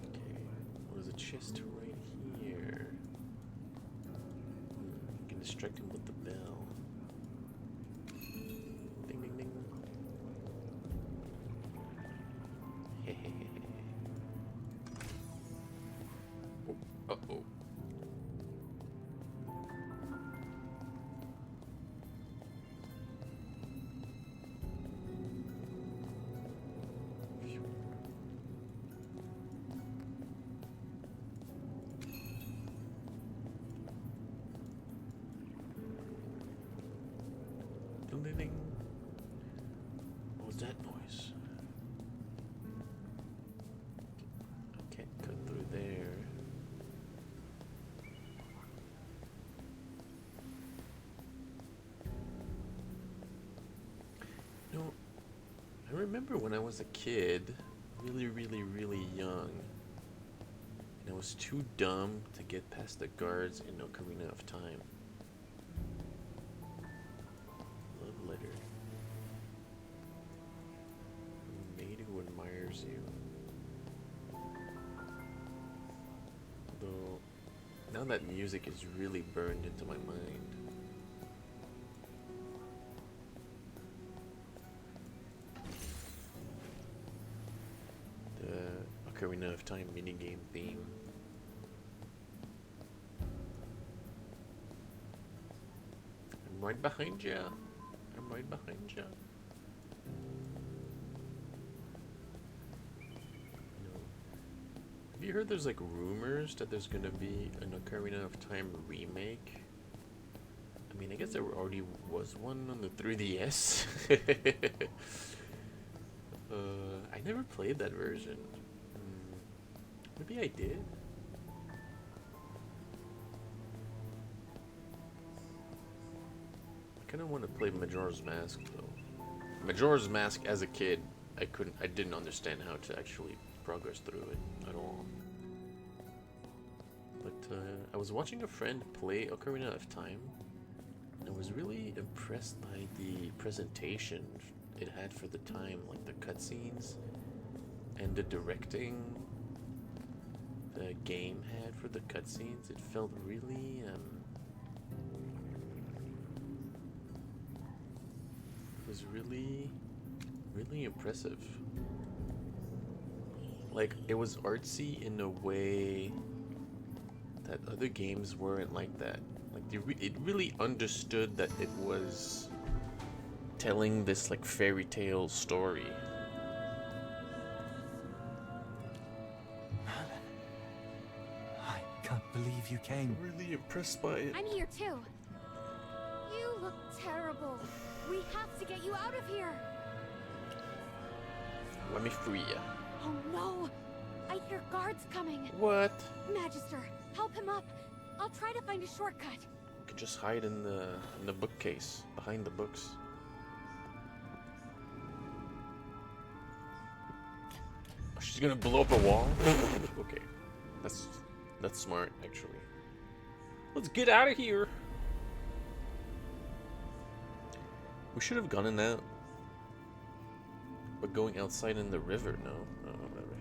Okay, well, there's a chest right here. You can distract him with the bell. Ding, ding, ding. Oh, uh-oh. Ding, ding, ding. What was that noise? I can't cut through there. You know, I remember when I was a kid, really, really, really young, and I was too dumb to get past the guards in Ocarina of Time. Love letter. A maid who admires you. Though, now that music is really burned into my mind. The Ocarina of Time minigame theme. I'm right behind ya. I'm right behind ya. No. Have you heard there's like rumors that there's gonna be an Ocarina of Time remake? I mean, I guess there already was one on the 3DS. I never played that version. Maybe I did. I kind of want to play Majora's Mask though. Majora's Mask as a kid, I didn't understand how to actually progress through it at all. But I was watching a friend play Ocarina of Time, and I was really impressed by the presentation it had for the time, like the cutscenes and the directing the game had for the cutscenes. It felt really it was really impressive. Like, it was artsy in a way that other games weren't like that. Like, it really understood that it was telling this like fairy tale story. I can't believe you came. I'm really impressed by it. I'm here too. You look terrible. We have to get you out of here. Let me free ya. Oh no! I hear guards coming. What? Magister, help him up. I'll try to find a shortcut. You could just hide in the bookcase, behind the books. Oh, she's gonna blow up a wall? Okay. That's smart, actually. Let's get out of here. We should have gone in that. But going outside in the river, no. Whatever.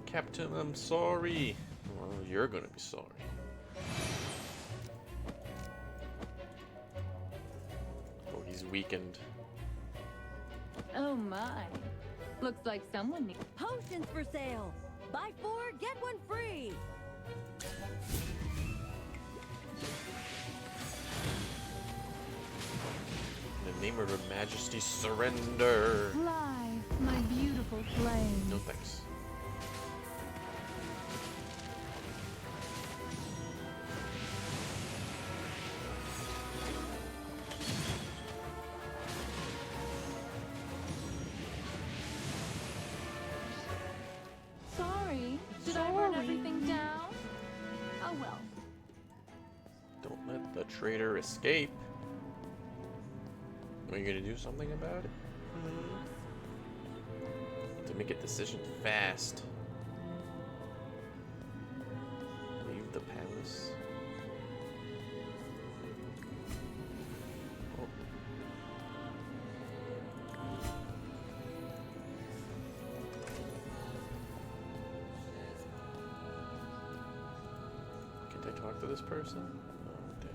Captain, I'm sorry. Well, you're gonna be sorry. Oh, he's weakened. Oh my. Looks like someone needs potions for sale. Buy 4, get 1 free. In the name of Her Majesty, surrender. Fly, my beautiful flame. No thanks. Sorry. Should I burn everything down? Oh well. Don't let the traitor escape. Are you gonna do something about it? To make a decision fast. Leave the palace. Oh. Can't I talk to this person? Oh, damn.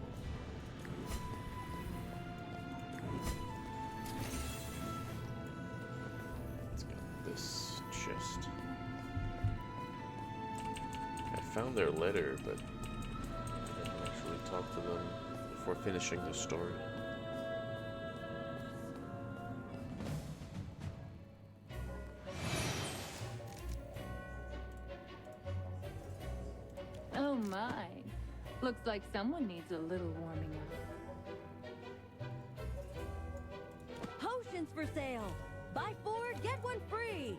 Let's get this chest. I found their letter, but I didn't actually talk to them before finishing the story. Oh my. Looks like someone needs a little warming up. Potions for sale. Buy 4, get 1 free.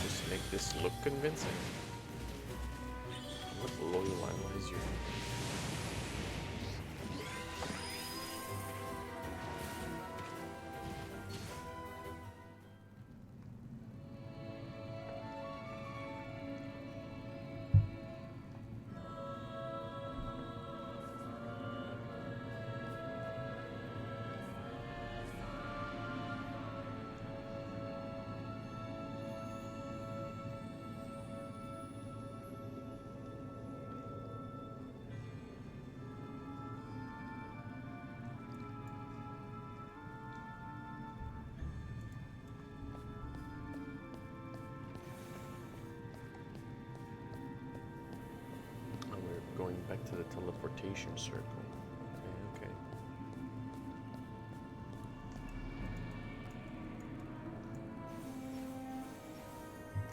Just make this look convincing. What loyal allies you have. Going back to the teleportation circle. Okay.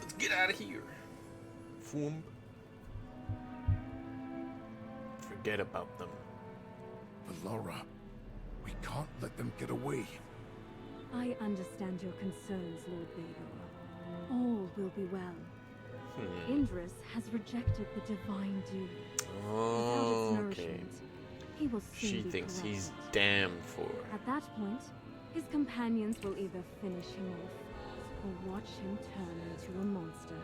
Let's get out of here. Foom. Forget about them. Valora, we can't let them get away. I understand your concerns, Lord Vader. All will be well. Indris has rejected the divine dew. Without its Okay. nourishment, he will soon She be thinks he's corrupted. damned for. At that point, his companions will either finish him off or watch him turn into a monster.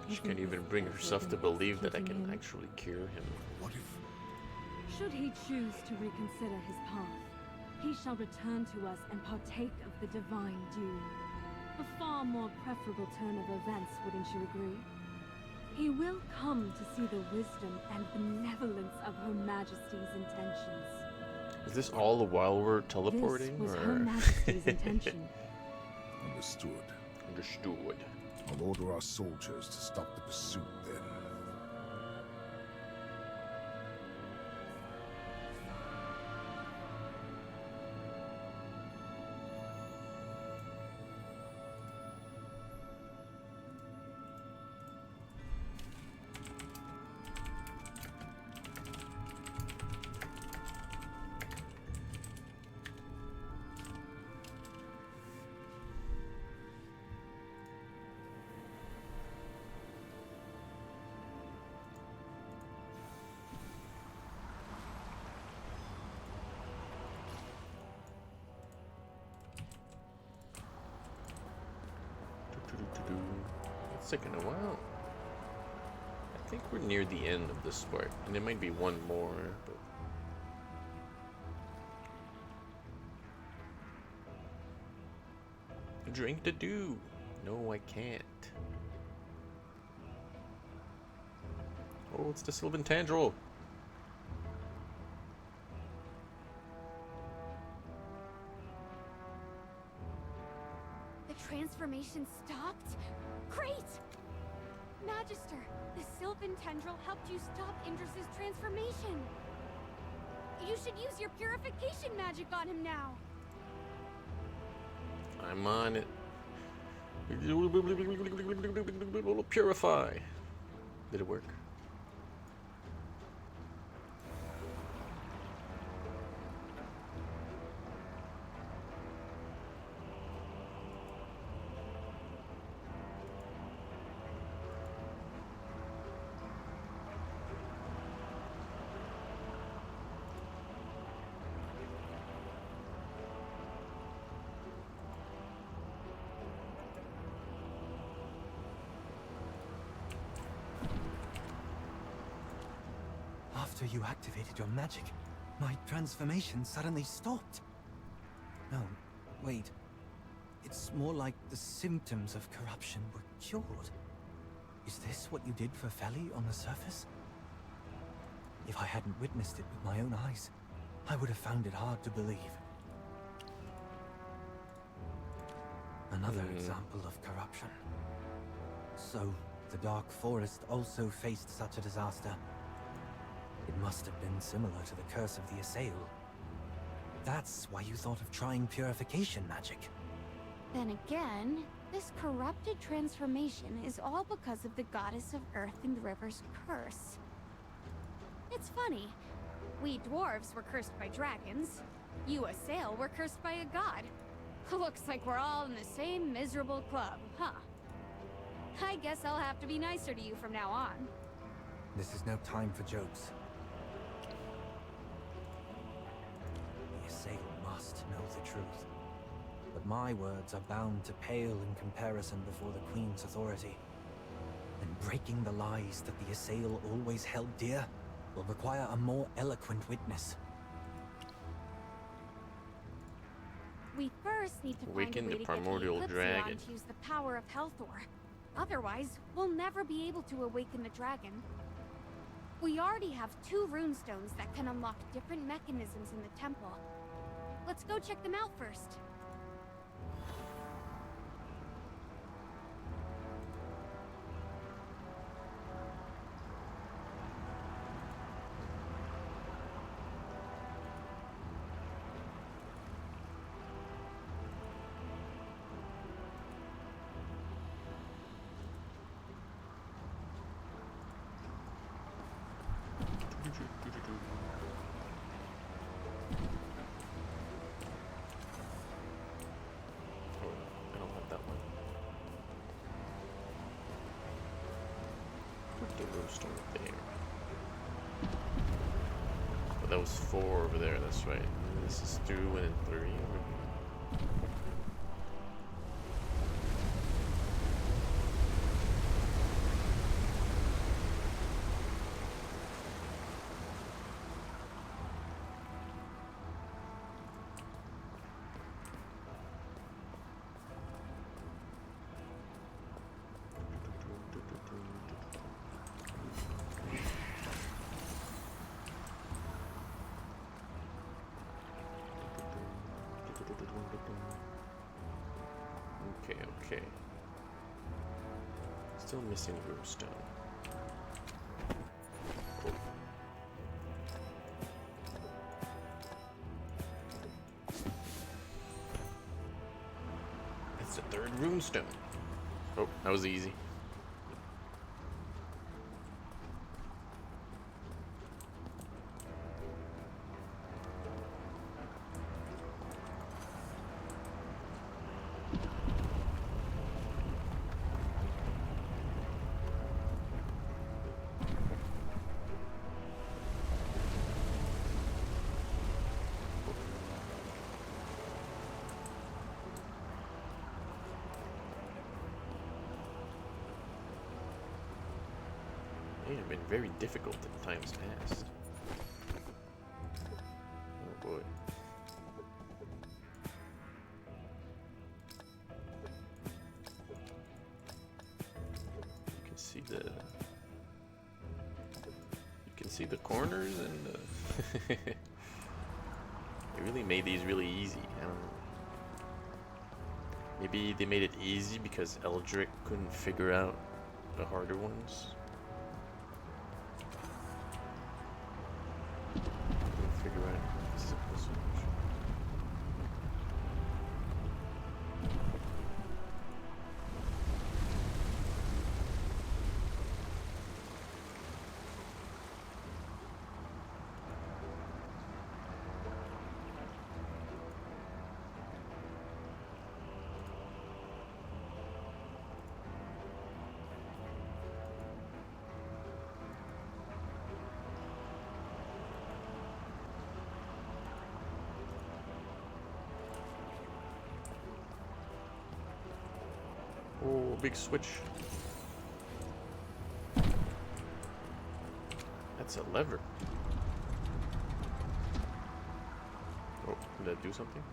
She Isn't can't even this bring better herself to than believe that I executing can him? actually cure him. What if... Should he choose to reconsider his path, he shall return to us and partake of the divine dew. A far more preferable turn of events, wouldn't you agree? He will come to see the wisdom and benevolence of Her Majesty's intentions. Is this all the while we're teleporting? This was or? Her Majesty's intention. Understood. Understood. I'll order our soldiers to stop the pursuit then. It's taking a while. I think we're near the end of this part, and there might be one more, but drink the dew. No, I can't. Oh, it's the Sylvan Tendril. The transformation stopped? Great! Magister, the Sylvan Tendril helped you stop Indris's transformation. You should use your purification magic on him now. I'm on it. Purify. Did it work? After you activated your magic, my transformation suddenly stopped. No, wait. It's more like the symptoms of corruption were cured. Is this what you did for Feli on the surface? If I hadn't witnessed it with my own eyes, I would have found it hard to believe. Another example of corruption. So, the Dark Forest also faced such a disaster. It must have been similar to the curse of the Assail. That's why you thought of trying purification magic. Then again, this corrupted transformation is all because of the goddess of Earth and River's curse. It's funny. We dwarves were cursed by dragons. You Assail were cursed by a god. Looks like we're all in the same miserable club, huh? I guess I'll have to be nicer to you from now on. This is no time for jokes. The Assail must know the truth. But my words are bound to pale in comparison before the Queen's authority. And breaking the lies that the Assail always held dear will require a more eloquent witness. We first need to find Awaken a way the to primordial get the dragon. Eclipsion to use the power of Helthor. Otherwise, we'll never be able to awaken the dragon. We already have 2 runestones that can unlock different mechanisms in the temple. Let's go check them out first. runestone there. Oh, that was 4 over there, that's right. And this is 2 and then 3 over here. Okay. Still missing runestone. Cool. That's the 3rd runestone. Oh, that was easy. They have been very difficult in times past. Oh boy. You can see the corners and they really made these really easy. I don't know. Maybe they made it easy because Eldrick couldn't figure out the harder ones. Figure out if this is a puzzle. Oh, big switch. That's a lever. Oh, did that do something?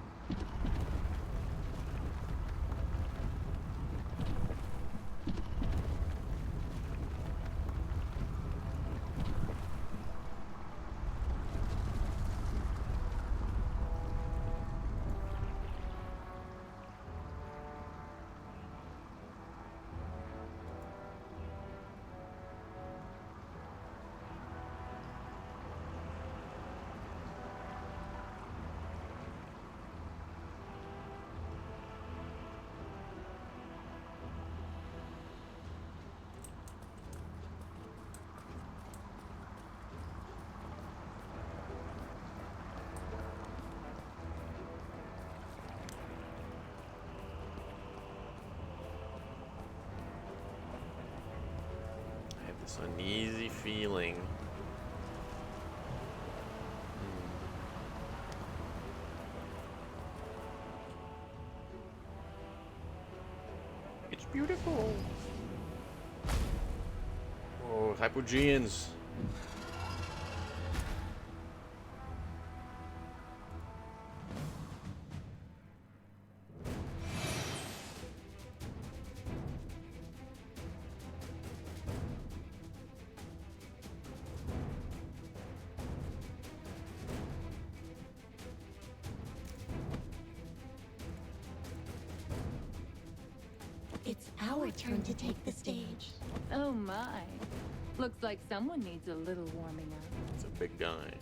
This uneasy feeling. It's beautiful. Oh, Hypogeans. It's our turn to take the stage. Oh my. Looks like someone needs a little warming up. It's a big guy.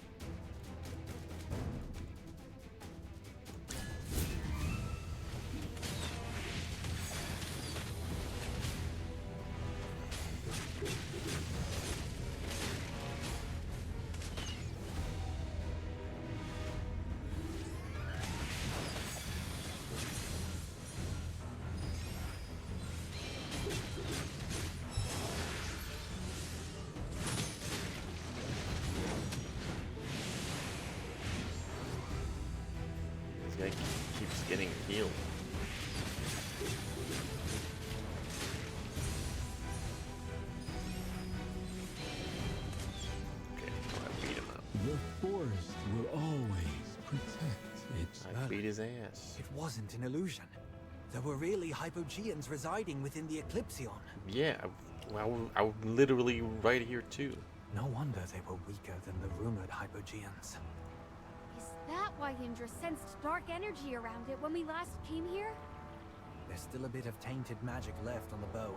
guy keeps getting healed. Okay, I beat him up. The forest will always protect its I beat his ass. It wasn't an illusion. There were really Hypogeans residing within the Eclipsion. Yeah, I'm literally right here too. No wonder they were weaker than the rumored Hypogeans. Is that why Indra sensed dark energy around it when we last came here? There's still a bit of tainted magic left on the bow.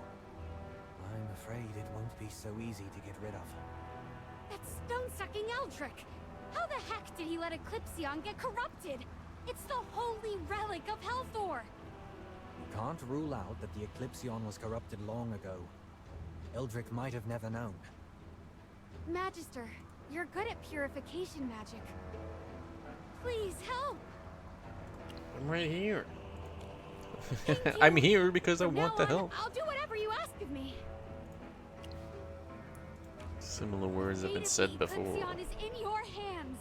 I'm afraid it won't be so easy to get rid of. That stone-sucking Eldrick! How the heck did he let Eclipsion get corrupted? It's the holy relic of Helthor! You can't rule out that the Eclipsion was corrupted long ago. Eldrick might have never known. Magister, you're good at purification magic. Please help! I'm right here. Thank you. I'm here because I From want now the on, help. I'll do whatever you ask of me. Similar words have Fate been of said the before. Eclipsion is in your hands.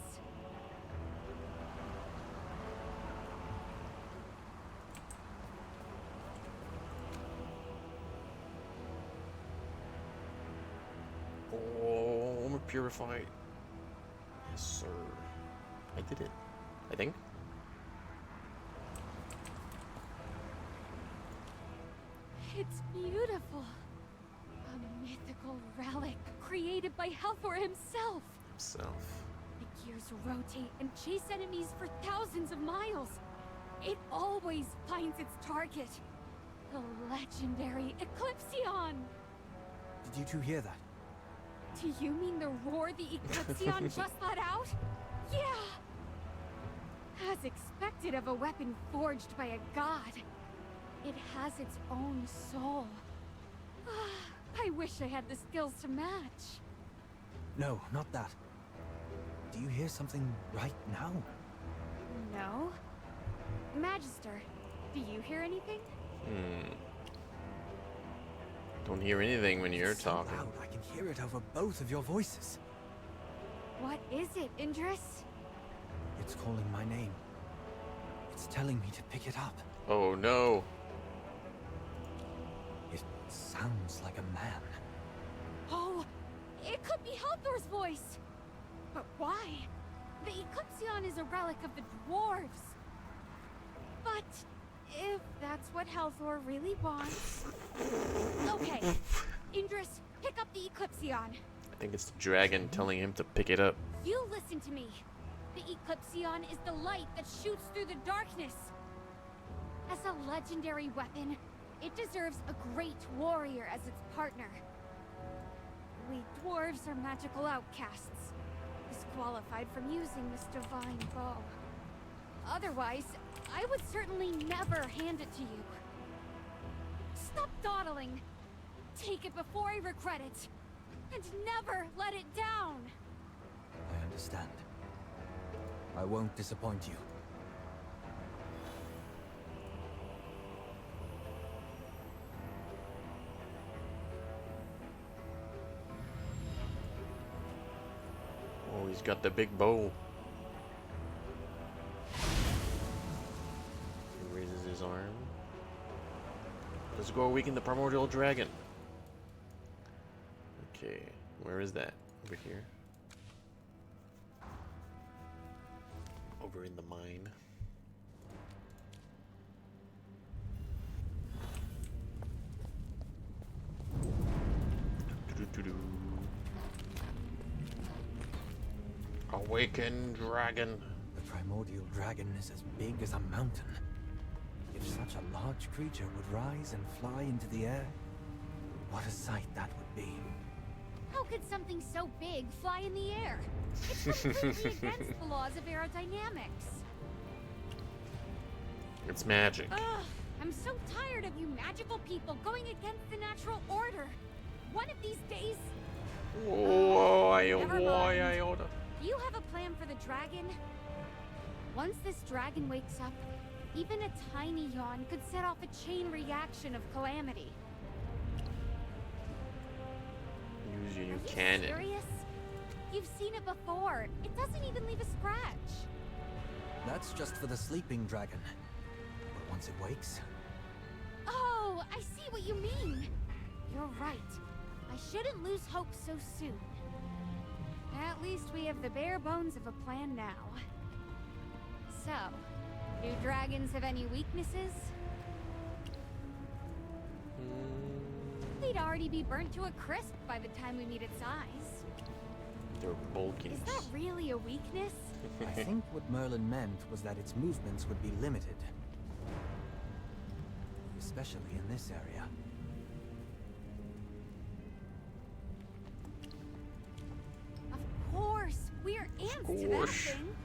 Oh, I'm purified. Yes, sir. I did it. I think. It's beautiful. A mythical relic created by Helthor himself. Himself. The gears rotate and chase enemies for thousands of miles. It always finds its target. The legendary Eclipsion! Did you two hear that? Do you mean the roar the Eclipsion just let out? Yeah! As expected of a weapon forged by a god, it has its own soul. I wish I had the skills to match. No, not that. Do you hear something right now? No? Magister, do you hear anything? Don't hear anything when you're It's so talking. loud, I can hear it over both of your voices. What is it, Indris? It's calling my name. It's telling me to pick it up. Oh no. It sounds like a man. Oh, it could be Helthor's voice. But why? The Eclipsion is a relic of the dwarves. But if that's what Helthor really wants... Okay, Indris, pick up the Eclipsion. I think it's the dragon telling him to pick it up. You listen to me. The Eclipsion is the light that shoots through the darkness. As a legendary weapon, it deserves a great warrior as its partner. We dwarves are magical outcasts, disqualified from using this divine bow. Otherwise, I would certainly never hand it to you. Stop dawdling. Take it before I regret it. And never let it down. I understand. I won't disappoint you. Oh, he's got the big bow. He raises his arm. Let's go awaken the primordial dragon. Okay, where is that? Over here. Over in the mine. Doo-doo-doo-doo. Awaken dragon. The primordial dragon is as big as a mountain. If such a large creature would rise and fly into the air, what a sight that would be. How could something so big fly in the air? It's completely against the laws of aerodynamics. It's magic. Ugh, I'm so tired of you magical people going against the natural order. One of these days... Oh, Never mind. Iota. Do you have a plan for the dragon? Once this dragon wakes up, even a tiny yawn could set off a chain reaction of calamity. Use your Are new you cannon. serious? You've seen it before. It doesn't even leave a scratch. That's just for the sleeping dragon. But once it wakes, Oh, I see what you mean. You're right. I shouldn't lose hope so soon. At least we have the bare bones of a plan now. So, do dragons have any weaknesses? They'd already be burnt to a crisp by the time we meet its eyes. They're bulky. Is that really a weakness? I think what Merlin meant was that its movements would be limited. Especially in this area. Of course, we're ants to that course. thing.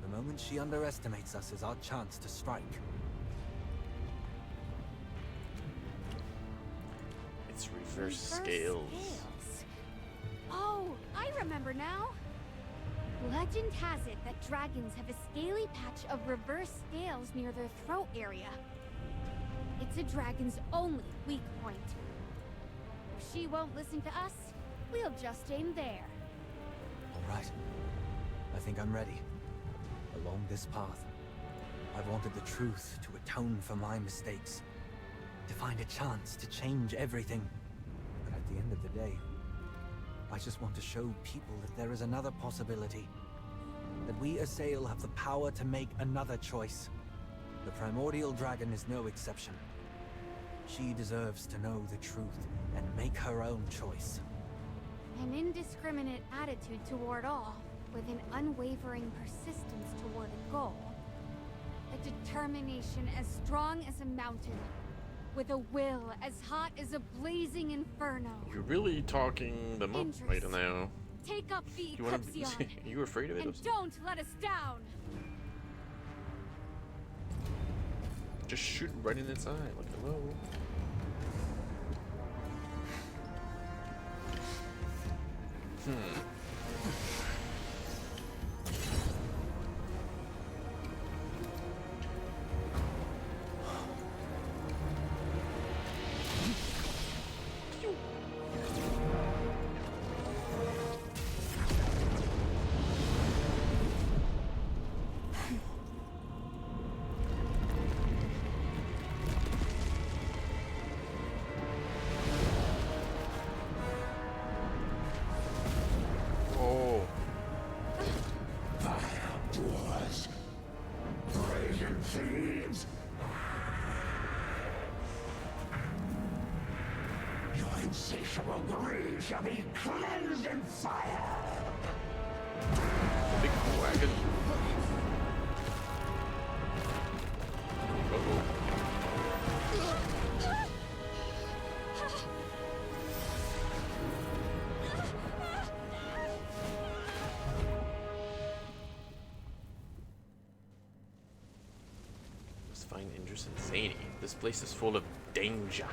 The moment she underestimates us is our chance to strike. It's reverse scales. Oh, I remember now. Legend has it that dragons have a scaly patch of reverse scales near their throat area. It's a dragon's only weak point. If she won't listen to us, we'll just aim there. All right. I think I'm ready. Along this path, I've wanted the truth to atone for my mistakes. To find a chance to change everything. But at the end of the day, I just want to show people that there is another possibility. That we Assail have the power to make another choice. The primordial dragon is no exception. She deserves to know the truth and make her own choice. An indiscriminate attitude toward all, with an unwavering persistence toward a goal. A determination as strong as a mountain, with a will as hot as a blazing inferno. You're really talking them up right now. Take up the You wanna Eclipsion, are you afraid of it? and don't let us down. Just shoot right in its eye, like hello. Oh, Dwarves! Brazen thieves! Your insatiable greed shall be cleansed in fire! big wagon. Uh-oh. Let's find Indris and Zany. This place is full of danger.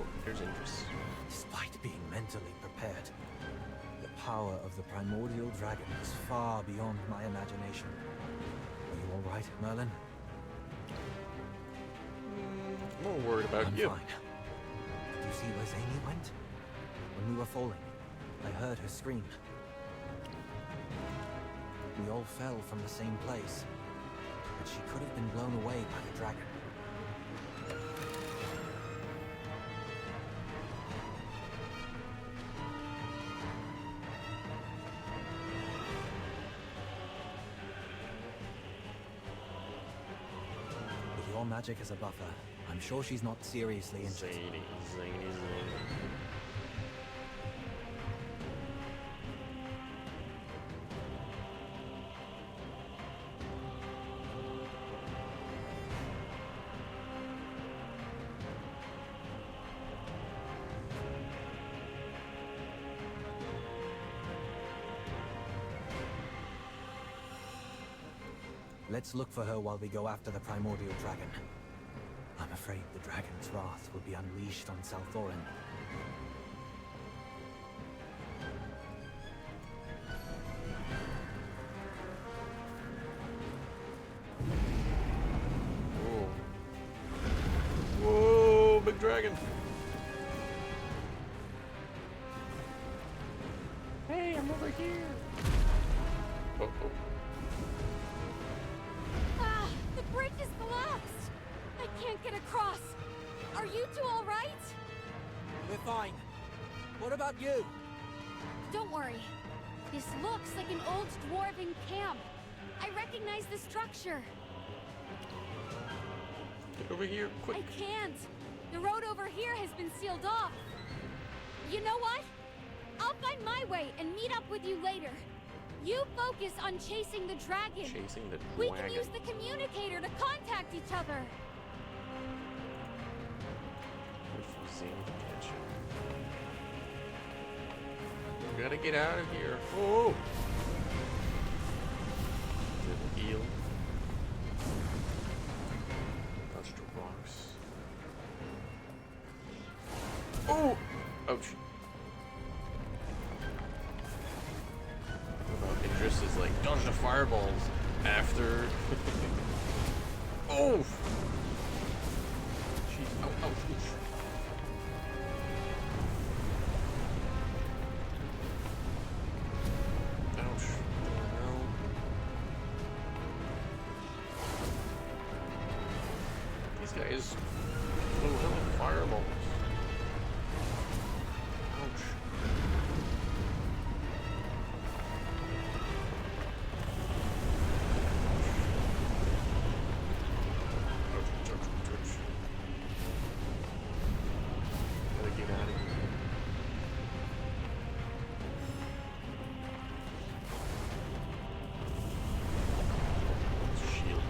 Oh, there's Indris. Despite being mentally prepared, the power of the primordial dragon is far beyond my imagination. Are you all right, Merlin? I'm more worried about I'm you. fine. Did you see where Zany went? When we were falling, I heard her scream. We all fell from the same place, but she could have been blown away by the dragon. With your magic as a buffer, I'm sure she's not seriously injured. Zany. Let's look for her while we go after the primordial dragon. I'm afraid the dragon's wrath will be unleashed on Salthorin. Whoa. Whoa, big dragon. dragon. Hey, I'm over here. Oh. Ah, the bridge is collapsed. I can't get across. Are you two all right? We're fine. What about you? Don't worry. This looks like an old dwarven camp. I recognize the structure. Get over here, quick. I can't. The road over here has been sealed off. You know what? I'll find my way and meet up with you later. You focus on chasing the dragon. Chasing the We dragon. can use the communicator to contact each other. Refusing to catch him. We gotta get out of here. Oh! Little eel. Touch the rocks. Oh! Ouch. What about Idris is like, dodge the fireballs after. Oh! Jeez. Ouch, ouch, ouch. Ouch. What the hell? These guys blew hell of fireballs. Ouch. Ouch, ouch, ouch, ouch. Gotta get out of here. Shield.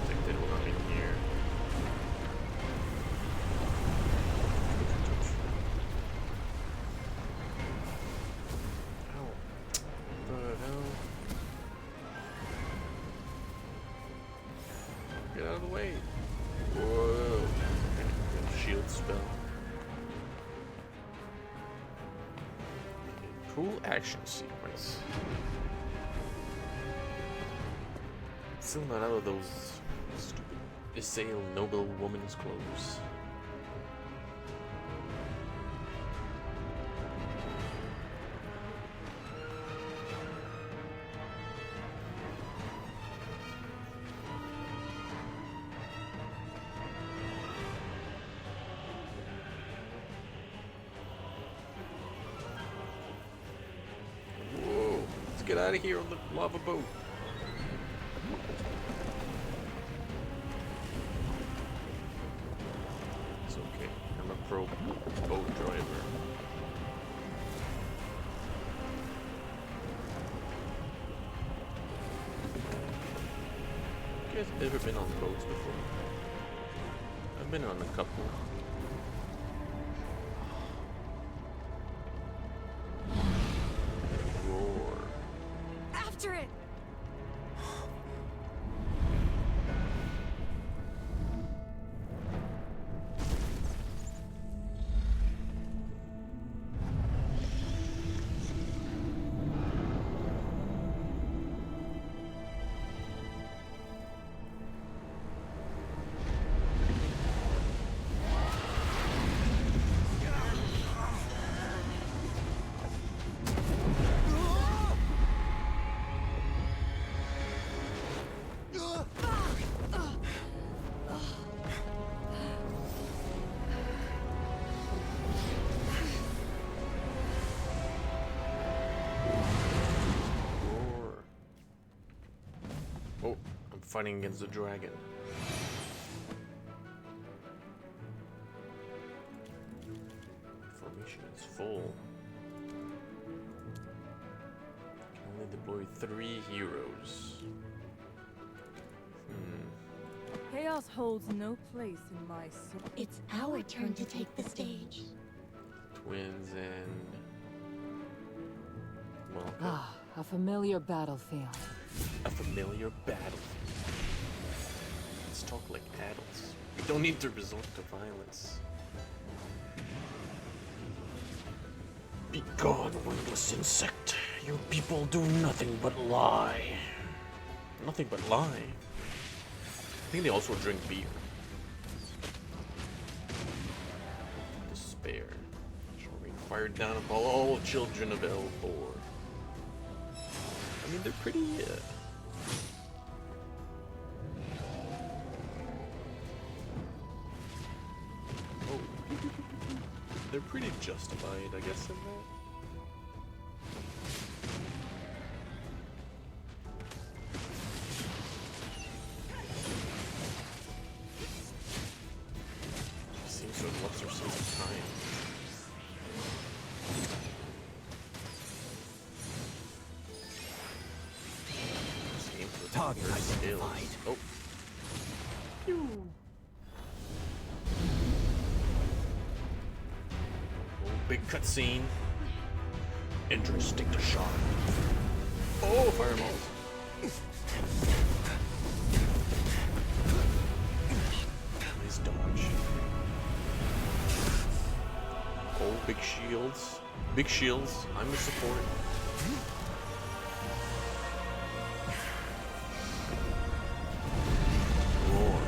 Protected when I'm in here. Ow. What the hell? Get out of the way. Whoa. Okay, shield spell. Cool action sequence. Still not out of those stupid assail noble woman's clothes. Whoa, let's get out of here on the lava boat. It's okay, I'm a pro boat driver. You guys ever been on boats before? I've been on a couple. Roar. After it! Roar. Oh, I'm fighting against the dragon. Formation is full. Can only deploy 3 heroes. Chaos holds no place in my soul. It's our turn to take the stage. Twins and... Welcome. Ah, a familiar battlefield. A familiar battlefield. Let's talk like adults. We don't need to resort to violence. Be gone, windless insect. You people do nothing but lie. Nothing but lie. I think they also drink beer. Despair shall require down upon all children of Elfor. I mean, they're pretty. Oh, they're pretty justified, I guess, in that. Seems to have lost their sense of time. Just aim for the Target skills. identified. Oh. Oh, big cutscene. Interesting to shot. Oh, fireballs. Nice dodge. Oh, big shields. Big shields. I'm the support. Roar.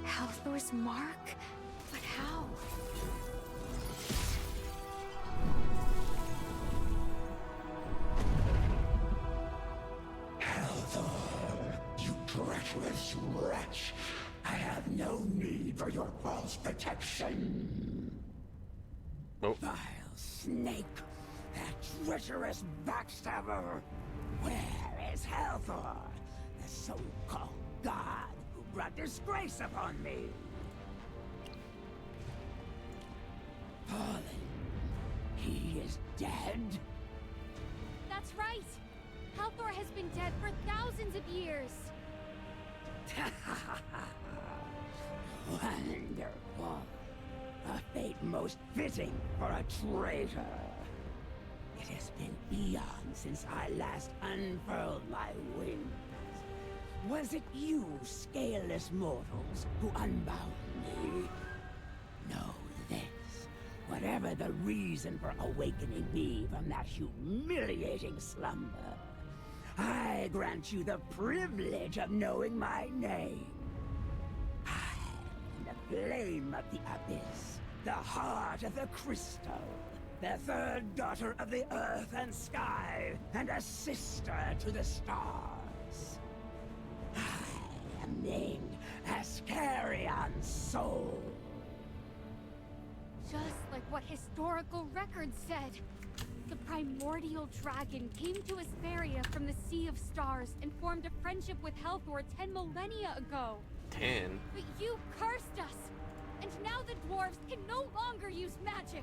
Halthor's mark? But how? You treacherous wretch! I have no need for your false protection! Oh. Vile snake! That treacherous backstabber! Where is Halthor, the so-called god who brought disgrace upon me? Fallen. He is dead? That's right! Halthor has been dead for thousands of years! Wonderful. A fate most fitting for a traitor. It has been eons since I last unfurled my wings. Was it you, scaleless mortals, who unbound me? Know this. Whatever the reason for awakening me from that humiliating slumber, I grant you the privilege of knowing my name. I am the flame of the abyss, the heart of the crystal, the third daughter of the earth and sky, and a sister to the stars. I am named Ascarion's soul. Just like what historical records said. The primordial dragon came to Asperia from the Sea of Stars and formed a friendship with Halthor 10 millennia ago. 10? But you cursed us! And now the dwarves can no longer use magic!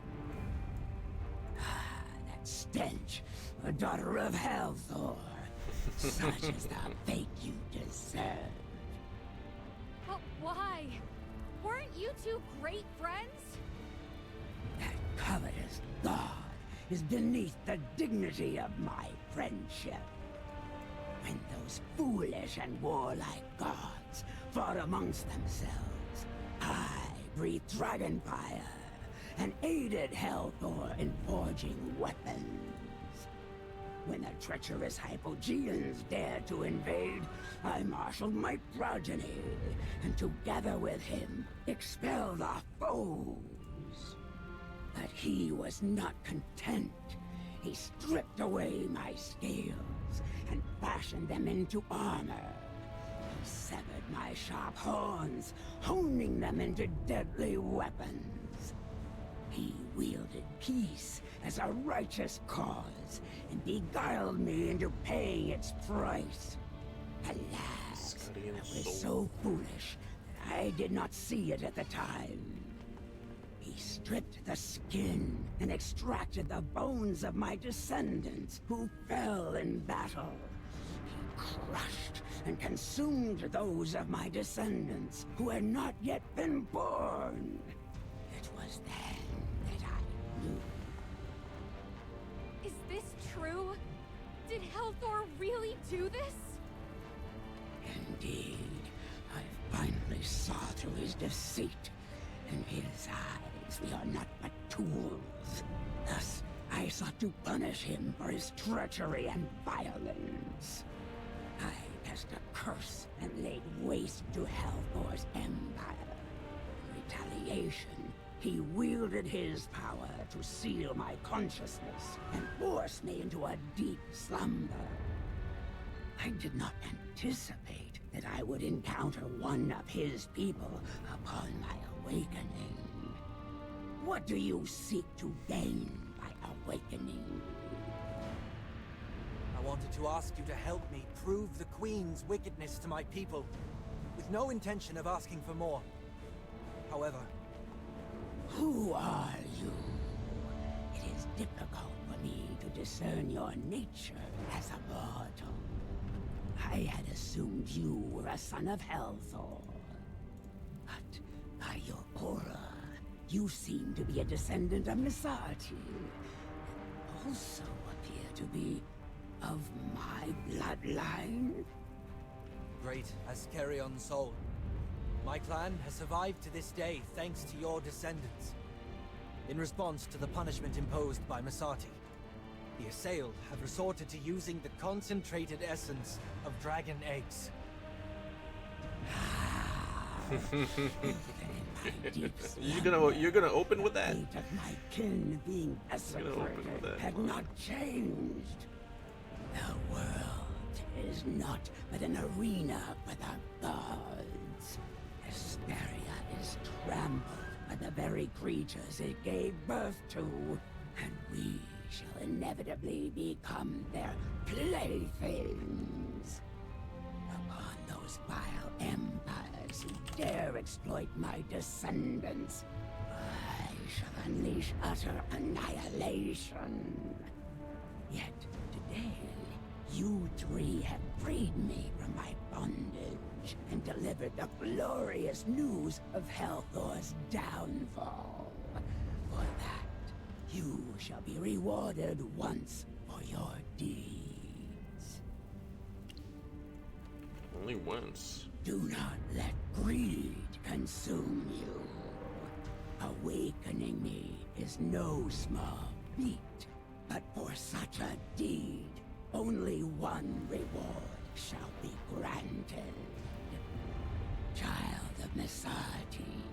That stench, a daughter of Halthor. Such is the fate you deserve. But why? Weren't you two great friends? That covetous god is beneath the dignity of my friendship. When those foolish and warlike gods fought amongst themselves, I breathed dragon fire and aided Halthor in forging weapons. When the treacherous Hypogeans dared to invade, I marshaled my progeny, and together with him, expelled our foes. But he was not content. He stripped away my scales and fashioned them into armor. He severed my sharp horns, honing them into deadly weapons. He wielded peace as a righteous cause and beguiled me into paying its price. Alas, I was so foolish that I did not see it at the time. He stripped the skin and extracted the bones of my descendants who fell in battle. He crushed and consumed those of my descendants who had not yet been born. It was then that I knew. Is this true? Did Halthor really do this? Indeed, I finally saw through his deceit. In his eyes, we are not but tools. Thus, I sought to punish him for his treachery and violence. I cast a curse and laid waste to Helthor's empire. In retaliation, he wielded his power to seal my consciousness and force me into a deep slumber. I did not anticipate that I would encounter one of his people upon my awakening. What do you seek to gain by awakening? I wanted to ask you to help me prove the Queen's wickedness to my people, with no intention of asking for more. However... Who are you? It is difficult for me to discern your nature as a mortal. I had assumed you were a son of Helthor. But by your aura, you seem to be a descendant of Misati, and also appear to be of my bloodline. Great Askerion soul. My clan has survived to this day thanks to your descendants. In response to the punishment imposed by Misati, the Assail have resorted to using the concentrated essence of dragon eggs. You're gonna open with that? The fate of my kin being desecrated had not changed. The world is not but an arena for the gods. Asperia is trampled by the very creatures it gave birth to, and we shall inevitably become their playthings. Upon those vile empires who dare exploit my descendants, I shall unleash utter annihilation. Yet today, you three have freed me from my bondage and delivered the glorious news of Helthor's downfall. For that, you shall be rewarded once for your deeds. Only once. Do not let greed consume you. Awakening me is no small feat, but for such a deed, only one reward shall be granted. Child of Misati,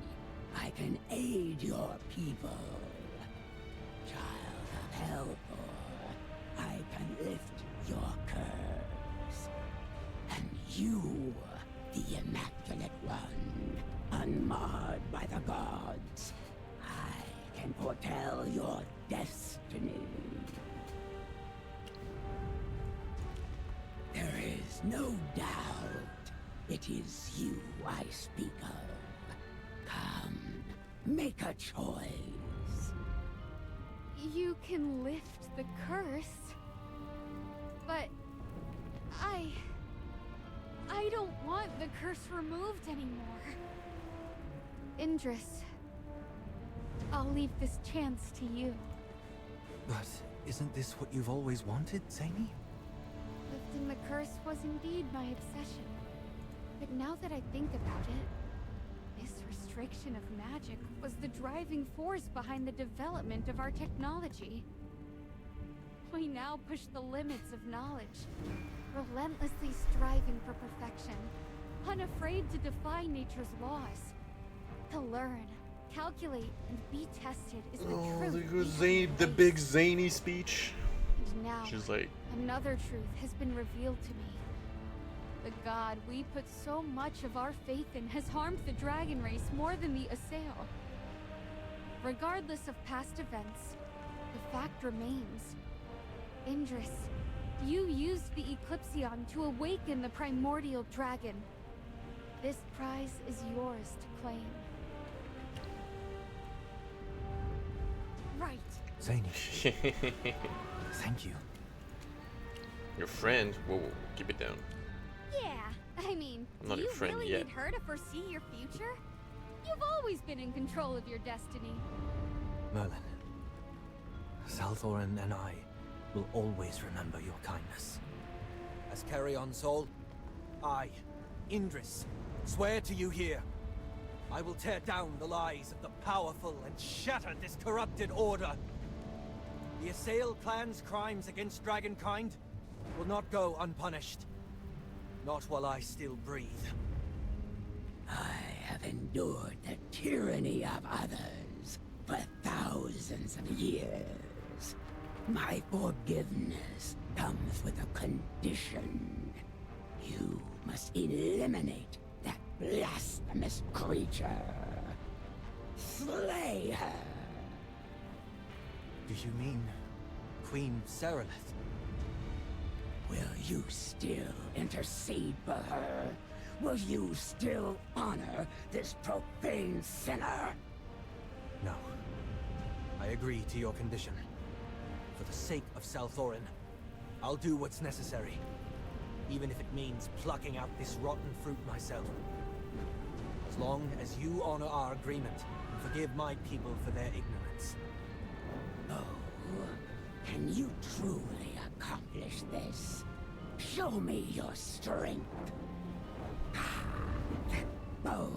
I can aid your people. Child of Helthor, I can lift your curse. And you, the Immaculate One, unmarred by the gods, I can foretell your destiny. There is no doubt it is you I speak of. Come, make a choice. You can lift the curse, but I don't want the curse removed anymore. Indris, I'll leave this chance to you. But isn't this what you've always wanted, Zany? Lifting the curse was indeed my obsession. But now that I think about it, this restriction of magic was the driving force behind the development of our technology. We now push the limits of knowledge, relentlessly striving for perfection, unafraid to defy nature's laws. To learn, calculate, and be tested is the truth. There goes the big zany speech. And now, she's like, another truth has been revealed to me. The god we put so much of our faith in has harmed the dragon race more than the Assail. Regardless of past events, the fact remains. Indris, you used the Eclipsion to awaken the primordial dragon. This prize is yours to claim. Right. Zany. Thank you. Your friend? Whoa, keep it down. Yeah, I mean, I'm not do your you friend really yet. need her to foresee your future? You've always been in control of your destiny. Merlin, Salthoran and I will always remember your kindness. as Carrion's soul, I, Indris, swear to you here, I will tear down the lies of the powerful and shatter this corrupted order. The Assail clan's crimes against Dragonkind will not go unpunished. Not while I still breathe. I have endured the tyranny of others for thousands of years. My forgiveness comes with a condition. You must eliminate that blasphemous creature. Slay her. Do you mean Queen Serelith? Will you still intercede for her? Will you still honor this profane sinner? No. I agree to your condition. For the sake of Salthorin, I'll do what's necessary. Even if it means plucking out this rotten fruit myself. As long as you honor our agreement and forgive my people for their ignorance. Oh, can you truly accomplish this? Show me your strength. That bow,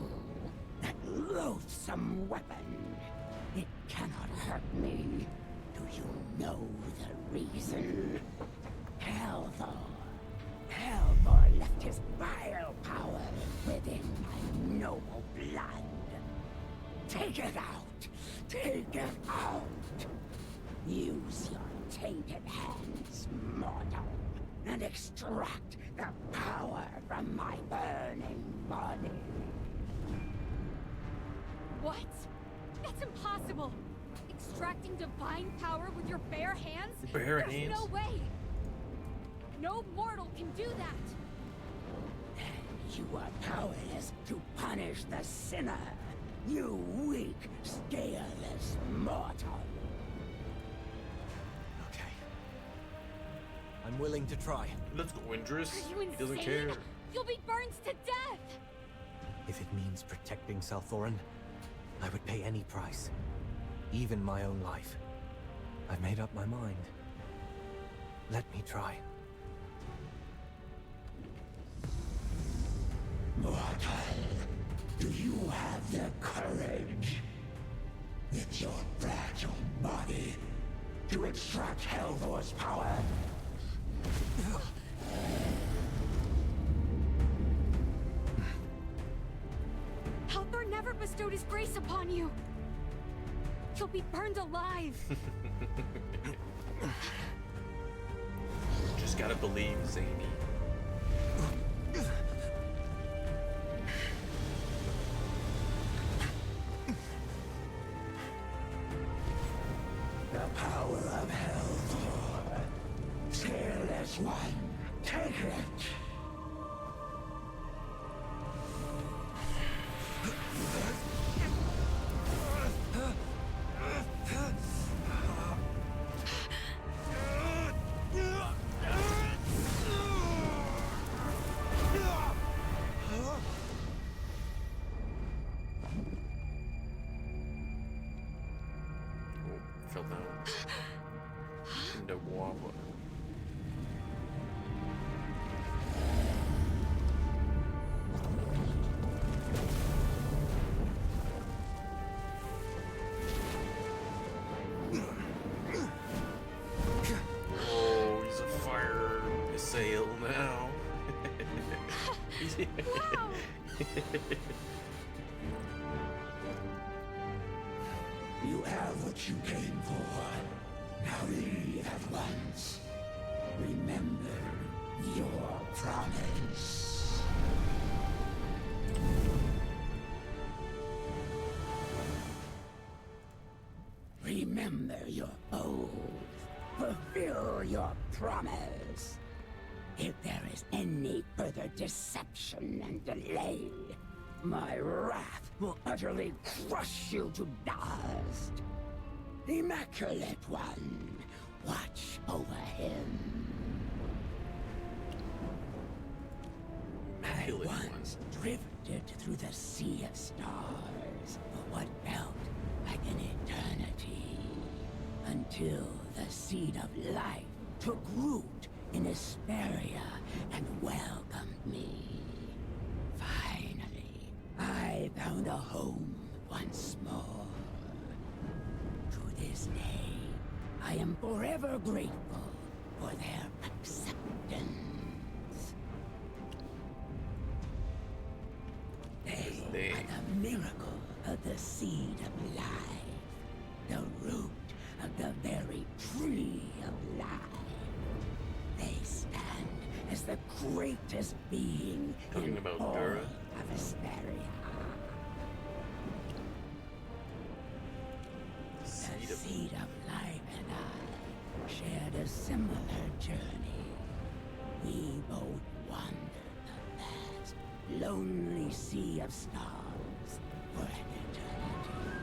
that loathsome weapon. It cannot hurt me. Do you know the reason? Helthor. Helthor left his vile power within my noble blood. Take it out! Take it out! Use your tainted hands, mortal, and extract the power from my burning body. What? That's impossible! Extracting divine power with your bare hands? Bare There's hands? no way! No mortal can do that! You are powerless to punish the sinner, you weak, scaleless mortal. Okay. I'm willing to try. Let's go, Indris. Are you insane? He doesn't care. You'll be burned to death! If it means protecting Salthorin, I would pay any price. Even my own life. I've made up my mind. Let me try. Mortal, do you have the courage, with your fragile body, to extract Helthor's power? Helthor never bestowed his grace upon you! You'll be burned alive! Just gotta believe, Zany. The power of Helthor. Scaleless one, take it! Fell down in the water. Oh, he's a fire assail now. Wow! You have what you came for. Now leave at once. Remember your promise. Remember your oath. Fulfill your promise. If there is any further deception and delay, my wrath will utterly crush you to dust. Immaculate One, watch over him. I once drifted through the sea of stars for what felt like an eternity, until the seed of life took root in Asperia and welcomed me. Finally, I found a home once more. To this day, I am forever grateful for their acceptance. They are the miracle of the seed of life, the root of the very tree of life. They stand as the greatest being Talking in about all Dura? of Asperia. The seed of life and I shared a similar journey. We both wandered the vast, lonely sea of stars for an eternity.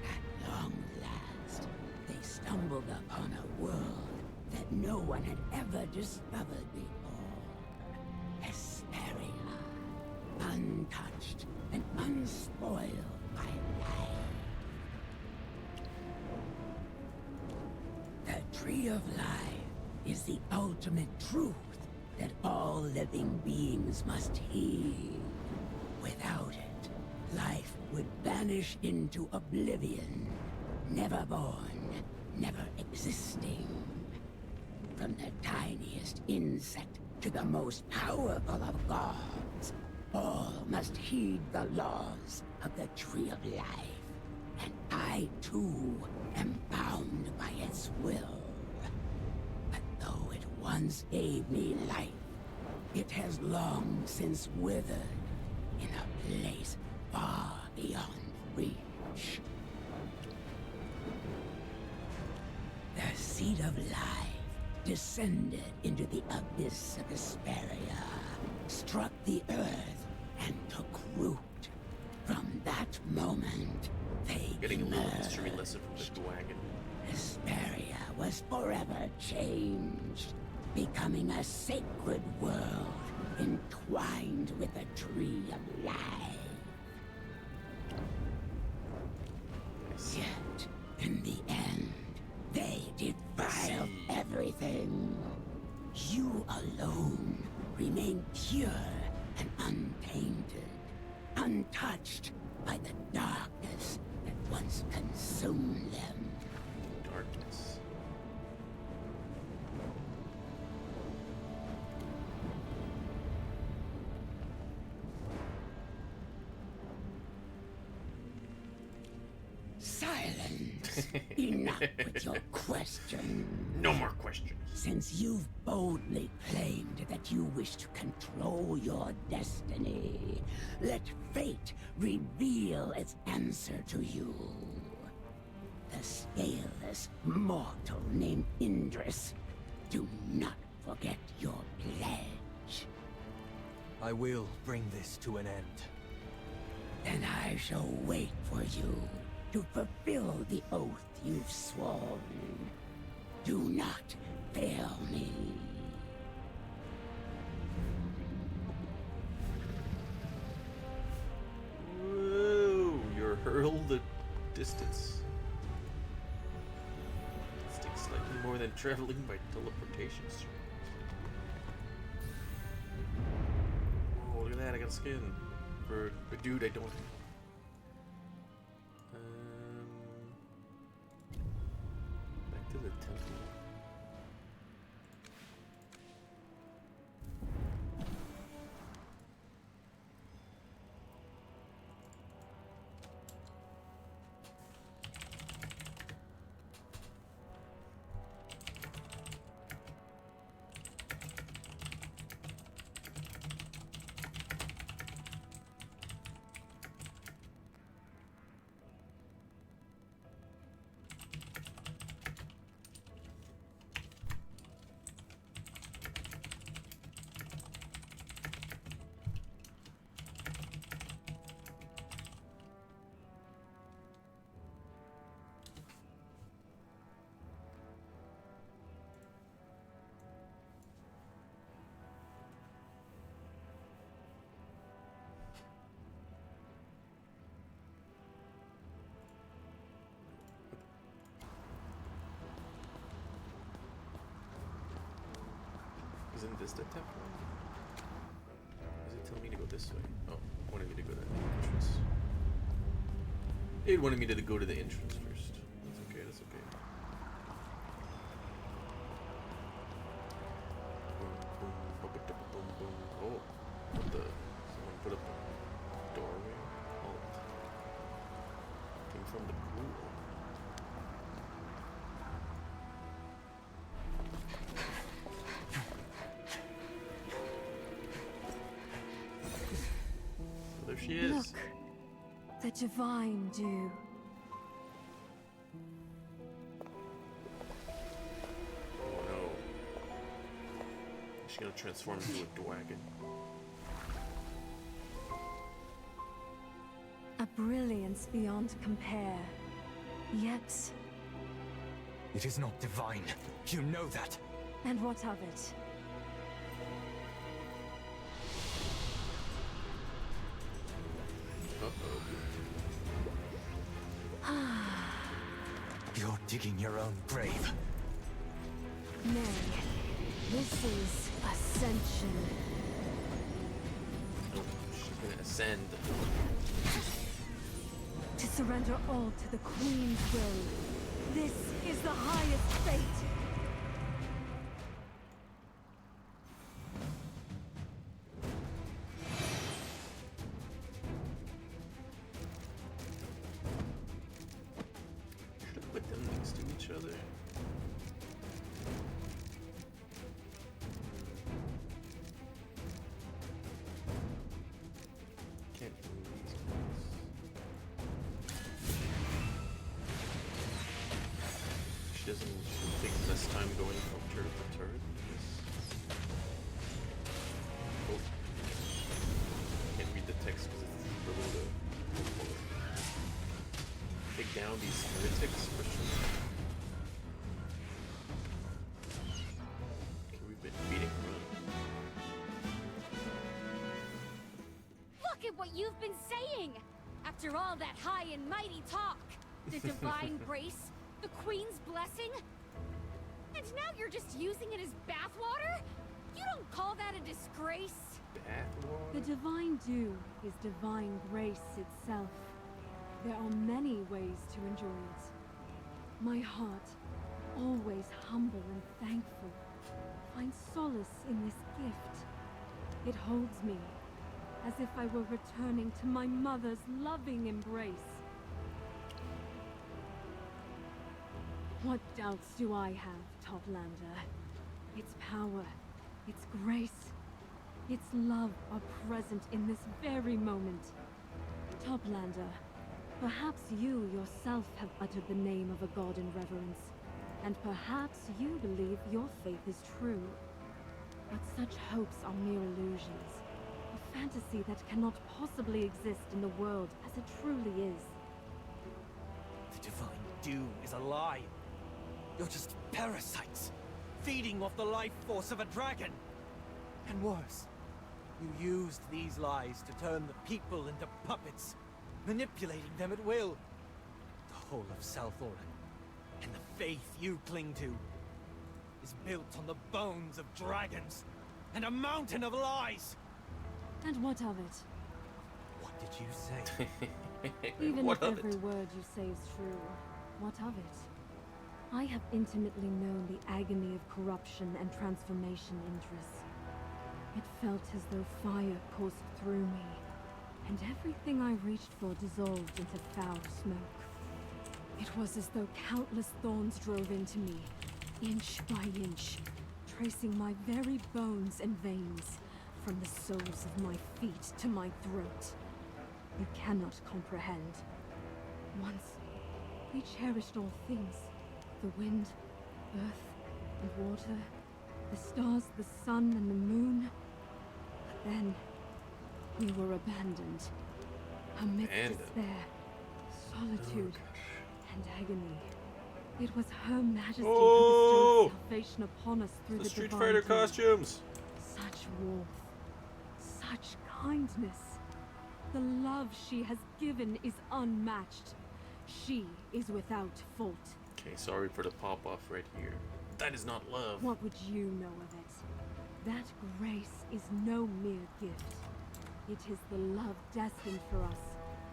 At long last, they stumbled upon a world that no one had ever discovered before. Asperia, untouched and unspoiled by life. The Tree of Life is the ultimate truth that all living beings must heed. Without it, life would vanish into oblivion, never born, never existing. From the tiniest insect to the most powerful of gods, all must heed the laws of the Tree of Life. And I, too, am bound by its will. But though it once gave me life, it has long since withered in a place far beyond reach. The seed of life descended into the abyss of Asperia, struck the earth, and took root. From that moment, they Getting a little emerged. history lesson from the Dwagon. Asperia was forever changed, becoming a sacred world entwined with the Tree of Life. Yet, in the end, they defiled everything. You alone remain pure and untainted, untouched by the darkness that once consumed them. Darkness. Silence! Enough with your question. No more questions. Since you've boldly claimed that you wish to control your destiny, let fate reveal its answer to you. The scaleless mortal named Indris. Do not forget your pledge. I will bring this to an end. Then I shall wait for you to fulfill the oath you've sworn. Do not fail me. Whoa, you're hurled a distance. This takes slightly more than traveling by teleportation. Oh, look at that, I got skin. For a dude I don't... Back to the temple. Vista Temple? Does it tell me to go this way? Oh, it wanted me to go to the entrance. It wanted me to go to the entrance first. That's okay, that's okay. Boom, boom, boom, boom, boom. Oh, what the? Someone put up a doorway? Halt. Came from the pool. There she is. Look, the divine dew. Oh no. She's gonna transform into a dragon. A brilliance beyond compare. Yet, It is not divine. You know that. and what of it? You're digging your own grave. Nay, this is ascension. Oh, she's gonna ascend. To surrender all to the Queen's will. This is the highest fate. Should have put them next to each other. Can't move these guys. She takes less time going from turret to turret. Yes. Oh. Can't read the text because it's below the bullet. Take down these heretics, Christian. Okay, we've been beating her. Look at what you've been saying! After all that high and mighty talk! The divine grace, the Queen's blessing? And now you're just using it as bathwater? You don't call that a disgrace? The divine dew is divine grace itself. There are many ways to enjoy it. My heart, always humble and thankful, finds solace in this gift. It holds me, as if I were returning to my mother's loving embrace. What doubts do I have, Toplander? Its power, its grace, its love are present in this very moment. Toplander, perhaps you yourself have uttered the name of a god in reverence, and perhaps you believe your faith is true. But such hopes are mere illusions, a fantasy that cannot possibly exist in the world as it truly is. The divine dew is a lie. You're just parasites, feeding off the life force of a dragon. And worse, you used these lies to turn the people into puppets, manipulating them at will. The whole of South Orlan, and the faith you cling to, is built on the bones of dragons and a mountain of lies. And what of it? What did you say? Even What if of every it? word you say is true, what of it? I have intimately known the agony of corruption and transformation, Idris. It felt as though fire coursed through me, and everything I reached for dissolved into foul smoke. It was as though countless thorns drove into me, inch by inch, tracing my very bones and veins, from the soles of my feet to my throat. You cannot comprehend. Once, we cherished all things. The wind, earth, and water, the stars, the sun, and the moon. But then, we were abandoned. Amidst despair, solitude, and agony. It was Her Majesty who bestowed salvation upon us through The the Street divine Fighter dew. costumes! Such warmth, such kindness. The love she has given is unmatched. She is without fault. Okay, sorry for the pop-off right here. That is not love. What would you know of it? That grace is no mere gift. It is the love destined for us,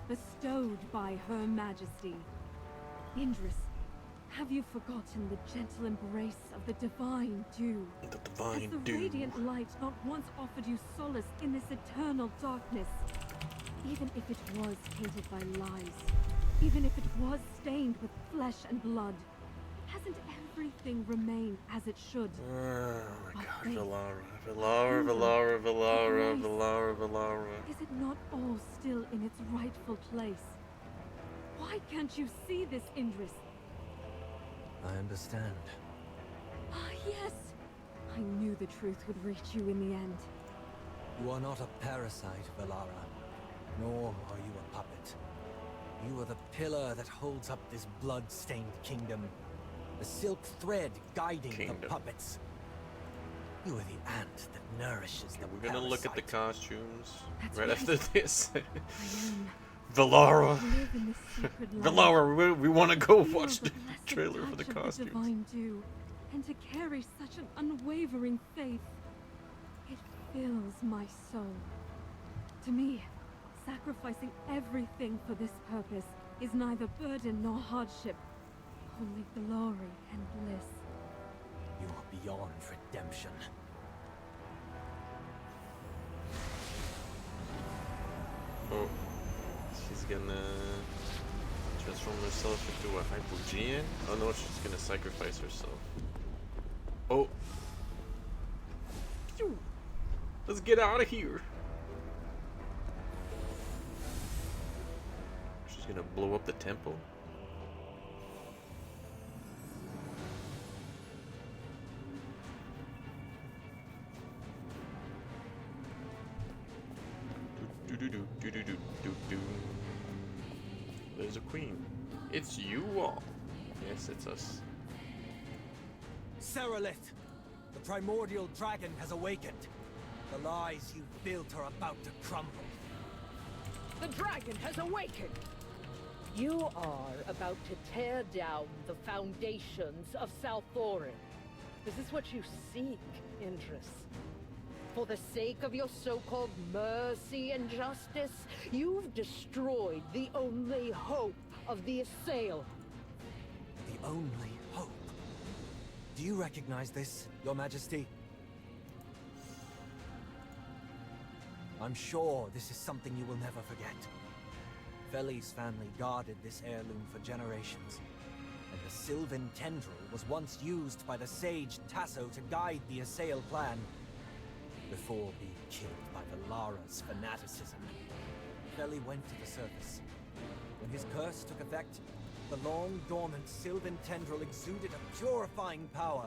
bestowed by Her Majesty. Indris, have you forgotten the gentle embrace of the divine dew? The divine Has the dew. radiant light not once offered you solace in this eternal darkness? Even if it was tainted by lies, even if it was stained with flesh and blood, hasn't everything remained as it should? Oh my Our god, faith, Valara. Is it not all still in its rightful place? Why can't you see this, Indris? I understand. Ah, yes! I knew the truth would reach you in the end. You are not a parasite, Valara. Nor are you a puppet. You are the pillar that holds up this blood-stained kingdom. The silk thread guiding the puppets. You are the ant that nourishes the We're gonna look at the parasite. costumes That's right right. after this. I am. Valara! Live in this sacred land. Valara, we wanna go Feel watch the blessed trailer for the touch of costumes. divine dew, and to carry such an unwavering faith. It fills my soul. To me, sacrificing everything for this purpose is neither burden nor hardship, only glory and bliss. You are beyond redemption. Oh, she's gonna transform herself into a hypogean? Oh no, she's gonna sacrifice herself. Oh. Phew. Let's get out of here. She's gonna blow up the temple. There's a queen. It's you all. Yes, it's us. Serolith! The primordial dragon has awakened. The lies you built are about to crumble. The dragon has awakened! You are about to tear down the foundations of Salthorin. Is this what you seek, Indris? For the sake of your so-called mercy and justice, you've destroyed the only hope of the Assail. The only hope. Do you recognize this, Your Majesty? I'm sure this is something you will never forget. Feli's family guarded this heirloom for generations, and the Sylvan Tendril was once used by the sage Tasso to guide the Assail clan, before being killed by Valara's fanaticism. Feli went to the surface. When his curse took effect, the long-dormant Sylvan Tendril exuded a purifying power.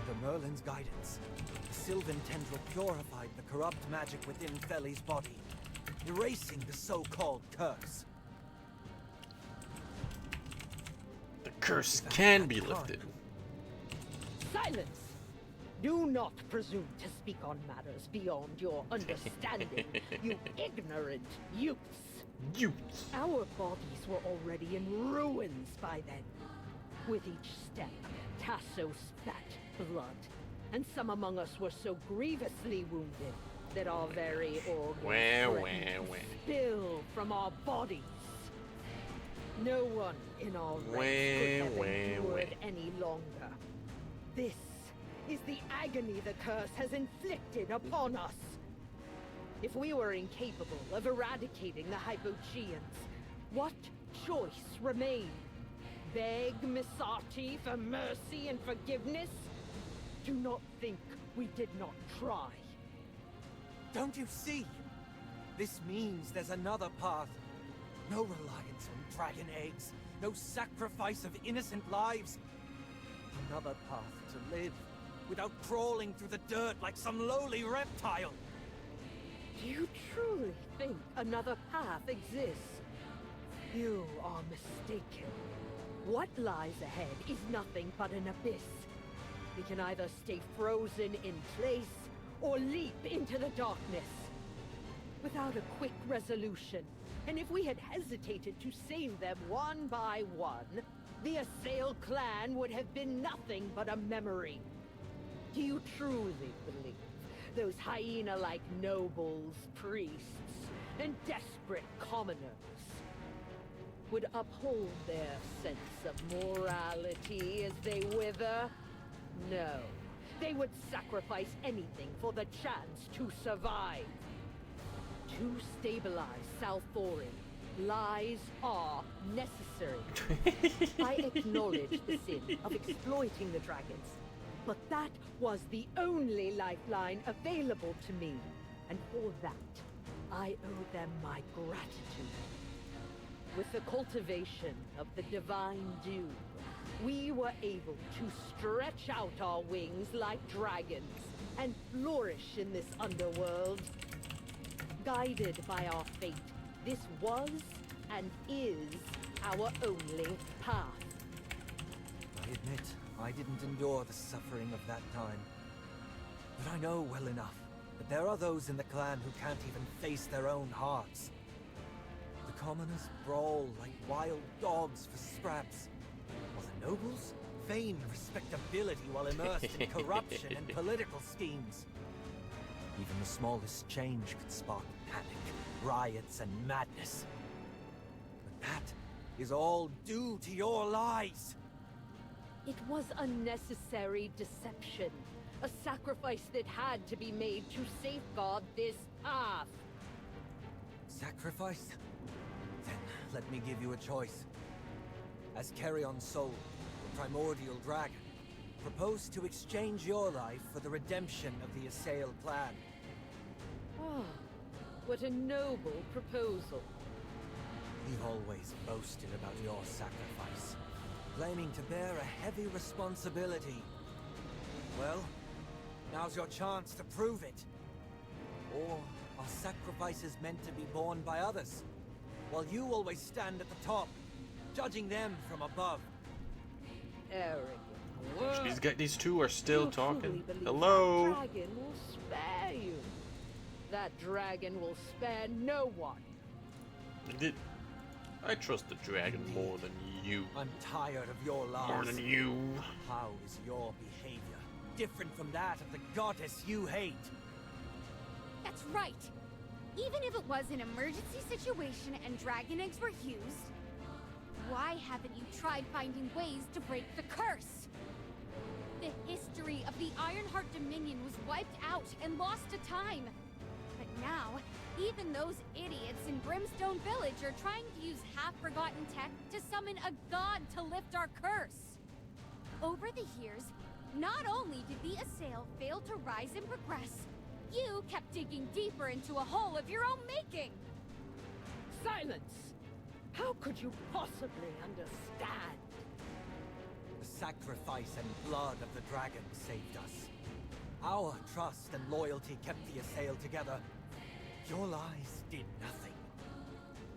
Under Merlin's guidance, the Sylvan Tendril purified the corrupt magic within Feli's body, erasing the so-called curse. The curse can be lifted. Silence! Do not presume to speak on matters beyond your understanding, you ignorant youths. Youths. Our bodies were already in ruins by then. With each step, Tasso spat blood, and some among us were so grievously wounded that our very organs threatened to spill from our bodies. No one in our ranks could have endured any longer. This is the agony the curse has inflicted upon us. If we were incapable of eradicating the Hypogeans, what choice remained? Beg Misati for mercy and forgiveness? Do not think we did not try. Don't you see? This means there's another path. No reliance on dragon eggs. No sacrifice of innocent lives. Another path to live without crawling through the dirt like some lowly reptile. Do you truly think another path exists? You are mistaken. What lies ahead is nothing but an abyss. We can either stay frozen in place or leap into the darkness. Without a quick resolution, and if we had hesitated to save them one by one, the Assail clan would have been nothing but a memory. Do you truly believe those hyena-like nobles, priests, and desperate commoners would uphold their sense of morality as they wither? No. They would sacrifice anything for the chance to survive. To stabilize Salthorin, lies are necessary. I acknowledge the sin of exploiting the dragons, but that was the only lifeline available to me, and for that, I owe them my gratitude. With the cultivation of the divine dew, we were able to stretch out our wings like dragons and flourish in this underworld. Guided by our fate, this was and is our only path. I admit, I didn't endure the suffering of that time. But I know well enough that there are those in the clan who can't even face their own hearts. The commoners brawl like wild dogs for scraps, while the nobles feign respectability while immersed in corruption and political schemes. Even the smallest change could spark panic, riots, and madness. But that is all due to your lies! It was a necessary deception, a sacrifice that had to be made to safeguard this path. Sacrifice? Then let me give you a choice. As Carrion's soul, the primordial dragon, propose to exchange your life for the redemption of the Assail clan. Oh, what a noble proposal. You've always boasted about your sacrifice, claiming to bear a heavy responsibility. Well, now's your chance to prove it. Or are sacrifices meant to be borne by others, while you always stand at the top, judging them from above? Arrogant. These two are still talking. Hello? That dragon will spare you. That dragon will spare no one. I trust the dragon more than you. I'm tired of your lies. More than you. How is your behavior different from that of the goddess you hate? That's right. Even if it was an emergency situation and dragon eggs were used, why haven't you tried finding ways to break the curse? The history of the Ironheart Dominion was wiped out and lost to time. But now, even those idiots in Brimstone Village are trying to use half-forgotten tech to summon a god to lift our curse. Over the years, not only did the Assail fail to rise and progress, you kept digging deeper into a hole of your own making. Silence! How could you possibly understand? The sacrifice and blood of the dragon saved us. Our trust and loyalty kept the Assail together. Your lies did nothing.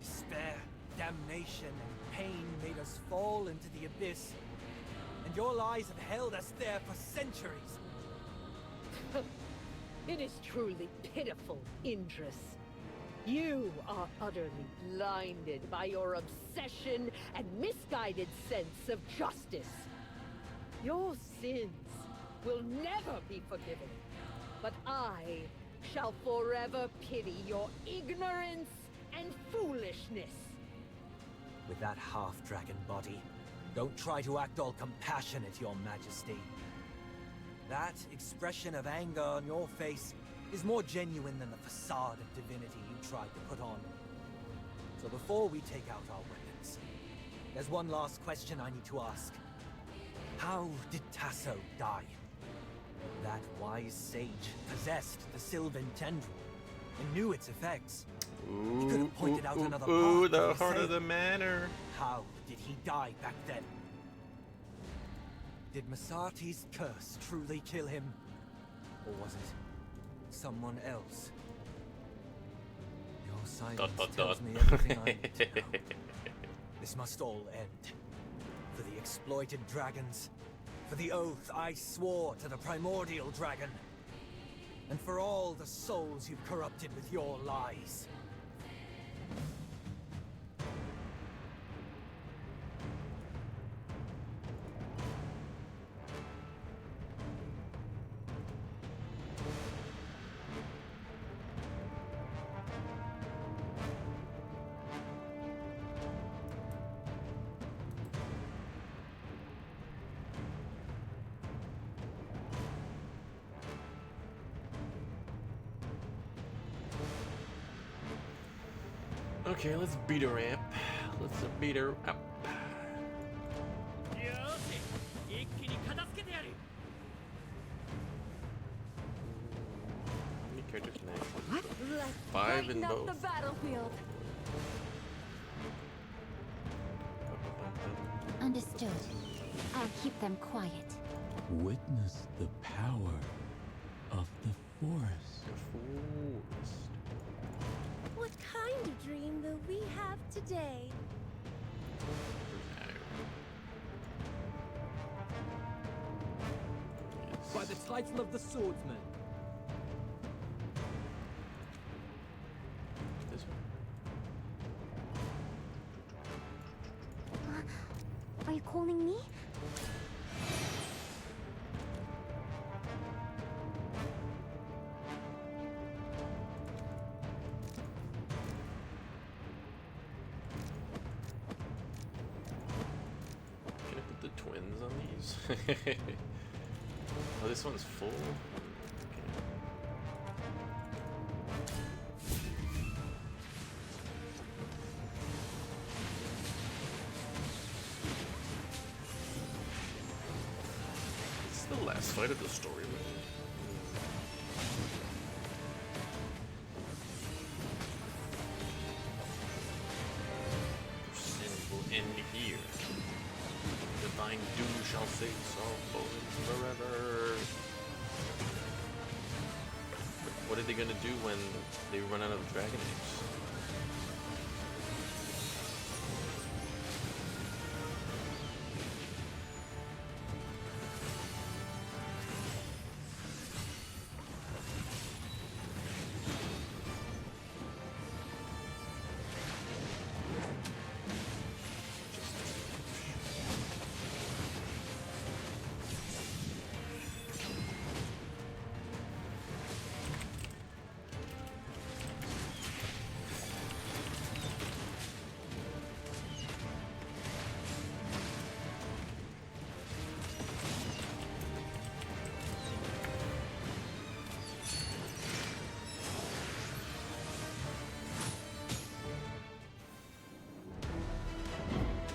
Despair, damnation, and pain made us fall into the abyss. And your lies have held us there for centuries. It is truly pitiful, Indris. You are utterly blinded by your obsession and misguided sense of justice. Your sins will never be forgiven, but I shall forever pity your ignorance and foolishness. With that half-dragon body, don't try to act all compassionate, Your Majesty. That expression of anger on your face is more genuine than the facade of divinity you tried to put on. So before we take out our weapons, there's one last question I need to ask. How did Tasso die? That wise sage possessed the Sylvan Tendril and knew its effects. He could have pointed out another path the heart of the matter. How did he die back then? Did Masati's curse truly kill him? Or was it someone else? Your silence tells me everything I need to know. This must all end. For the exploited dragons, for the oath I swore to the primordial dragon, and for all the souls you've corrupted with your lies. Okay, let's beat her up. Let's beat her up. How many characters can I have? Let's 5 in brighten up both. the battlefield. Understood. I'll keep them quiet. Witness the power of the forest. What kind of dream will we have today? By the title of the swordsman. This one. Are you calling me? Can I put the twins on these? Oh, this one's full? It's the last fight of the story mode. Your sin will end here. Divine dew shall save all bones forever. What are they gonna do when they run out of dragon eggs?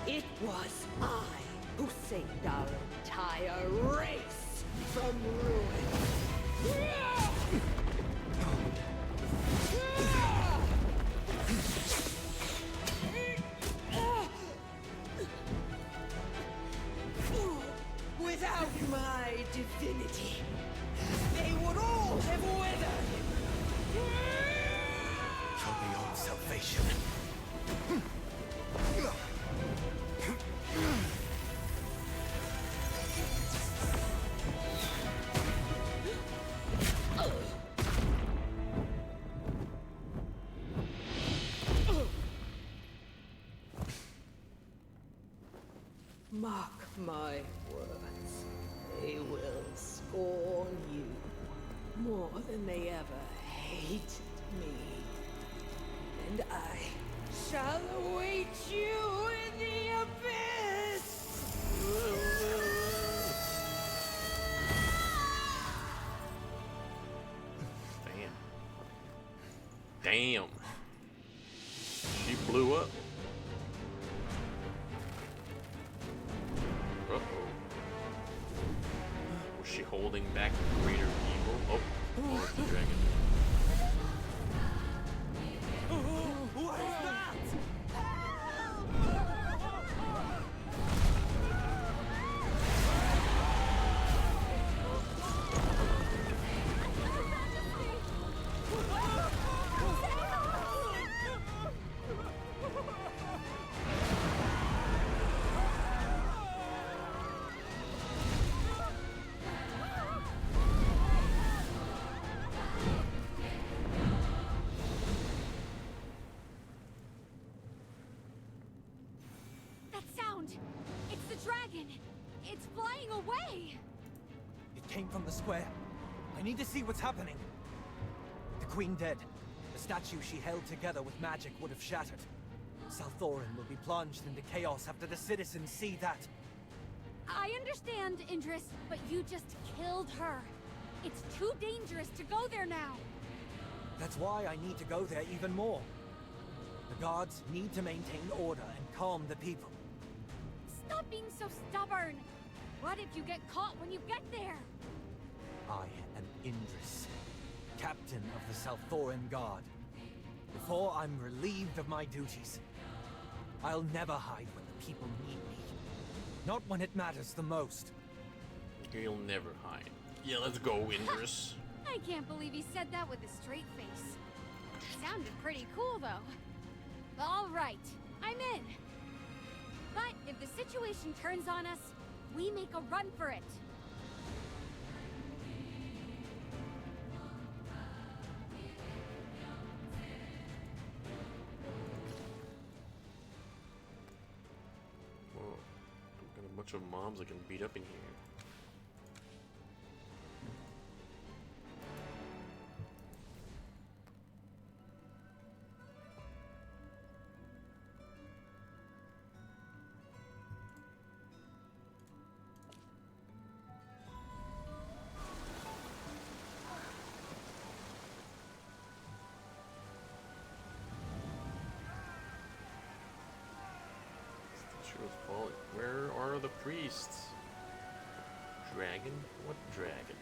It was I who saved our entire race from ruin. Without my divinity, they would all have withered. For beyond salvation. Mark my words, they will scorn you more than they ever hated me. And I shall await you in the abyss! Damn. She blew up. Uh-oh. Was she holding back greater evil? Oh, it's the dragon. What is that? That sound! It's the dragon! It's flying away! It came from the square. I need to see what's happening. The Queen dead. The statue she held together with magic would have shattered. Salthorin will be plunged into chaos after the citizens see that. I understand, Indris, but you just killed her. It's too dangerous to go there now. That's why I need to go there even more. The guards need to maintain order and calm the people. Stop being so stubborn! What if you get caught when you get there? I am Indris, captain of the Salthoran Guard. Before I'm relieved of my duties, I'll never hide when the people need me. Not when it matters the most. You'll never hide. Yeah, let's go, Indris. I can't believe he said that with a straight face. Sounded pretty cool, though. All right, I'm in. But if the situation turns on us, we make a run for it. Whoa, I've got a bunch of mobs I can beat up in here. Statue of Fallen. Where are the priests? Dragon? What dragon?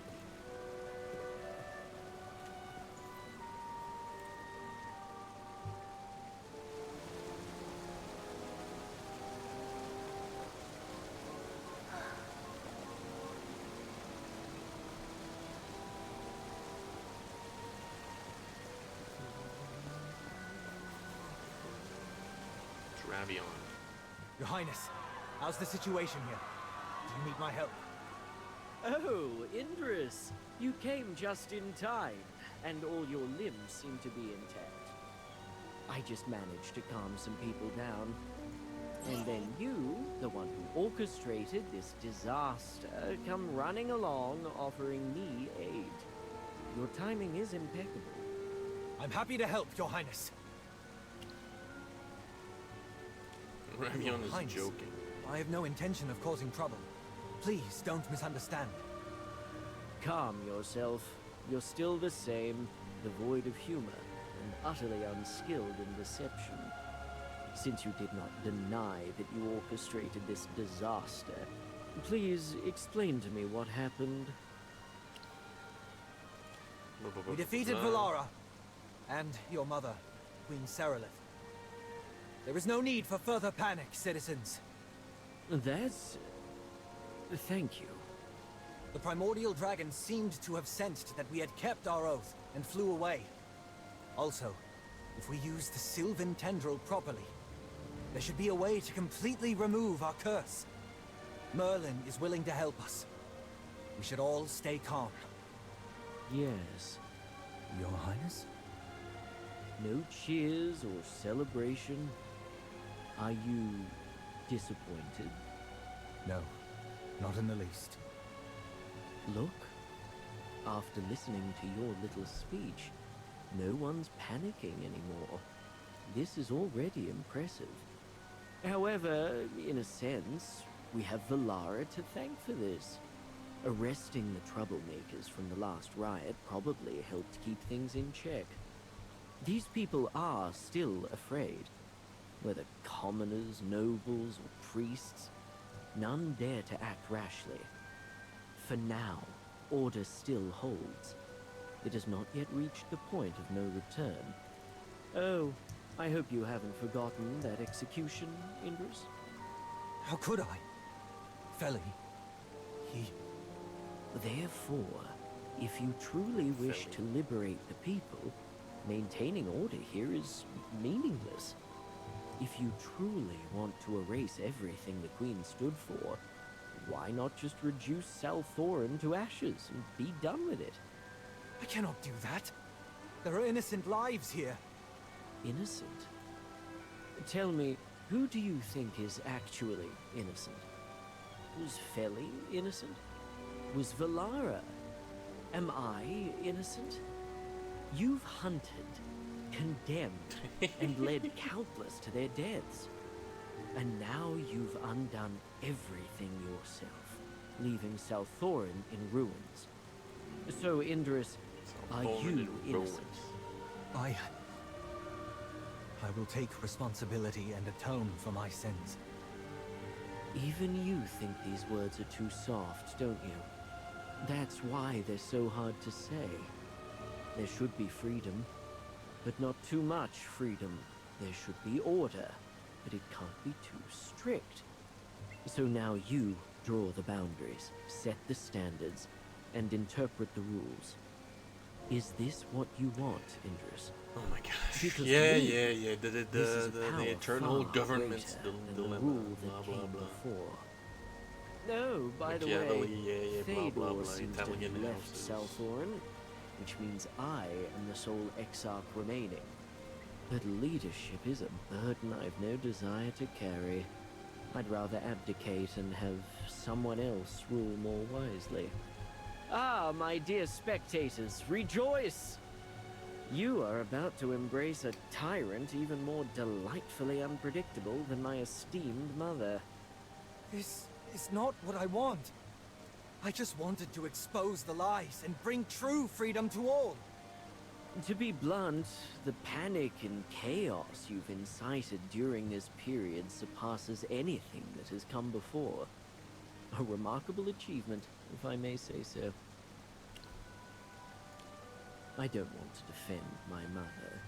Travion. Your Highness, how's the situation here? Do you need my help? Oh, Indris, you came just in time, and all your limbs seem to be intact. I just managed to calm some people down. And then you, the one who orchestrated this disaster, come running along offering me aid. Your timing is impeccable. I'm happy to help, Your Highness. Travion is Highness, joking. I have no intention of causing trouble. Please, don't misunderstand. Calm yourself. You're still the same, devoid of humor, and utterly unskilled in deception. Since you did not deny that you orchestrated this disaster, please explain to me what happened. We defeated Valara, and your mother, Queen Serelith. There is no need for further panic, citizens. That's... thank you. The primordial dragon seemed to have sensed that we had kept our oath and flew away. Also, if we use the Sylvan tendril properly, there should be a way to completely remove our curse. Merlin is willing to help us. We should all stay calm. Yes. Your Highness? No cheers or celebration? Are you disappointed? No, not in the least. Look, after listening to your little speech, no one's panicking anymore. This is already impressive. However, in a sense, we have Valara to thank for this. Arresting the troublemakers from the last riot probably helped keep things in check. These people are still afraid. Whether commoners, nobles, or priests, none dare to act rashly. For now, order still holds. It has not yet reached the point of no return. Oh, I hope you haven't forgotten that execution, Indris? How could I? Feli, he... Therefore, if you truly wish to liberate the people, maintaining order here is meaningless. If you truly want to erase everything the Queen stood for, why not just reduce Salthoran to ashes and be done with it? I cannot do that. There are innocent lives here. Innocent? Tell me, who do you think is actually innocent? Was Feli innocent? Was Valara? Am I innocent? You've hunted, condemned, and led countless to their deaths. And now you've undone everything yourself, leaving Salthoran in ruins. So, Indris, are you innocent? I will take responsibility and atone for my sins. Even you think these words are too soft, don't you? That's why they're so hard to say. There should be freedom, but not too much freedom. There should be order, but it can't be too strict. So now you draw the boundaries, set the standards, and interpret the rules. Is this what you want, Indris? Oh my gosh. Because Yeah, to me, yeah. this is a power The eternal far government's greater than dilemma. the rule that Blah, blah, came blah. before. No, by the Machiavelli, way, yeah, blah, blah, Fedor blah, seems to Italian have left houses. Salthorin, which means I am the sole exarch remaining. But leadership is a burden I've no desire to carry. I'd rather abdicate and have someone else rule more wisely. Ah, my dear spectators, rejoice! You are about to embrace a tyrant even more delightfully unpredictable than my esteemed mother. This is not what I want. I just wanted to expose the lies and bring true freedom to all. To be blunt, the panic and chaos you've incited during this period surpasses anything that has come before. A remarkable achievement, if I may say so. I don't want to defend my mother.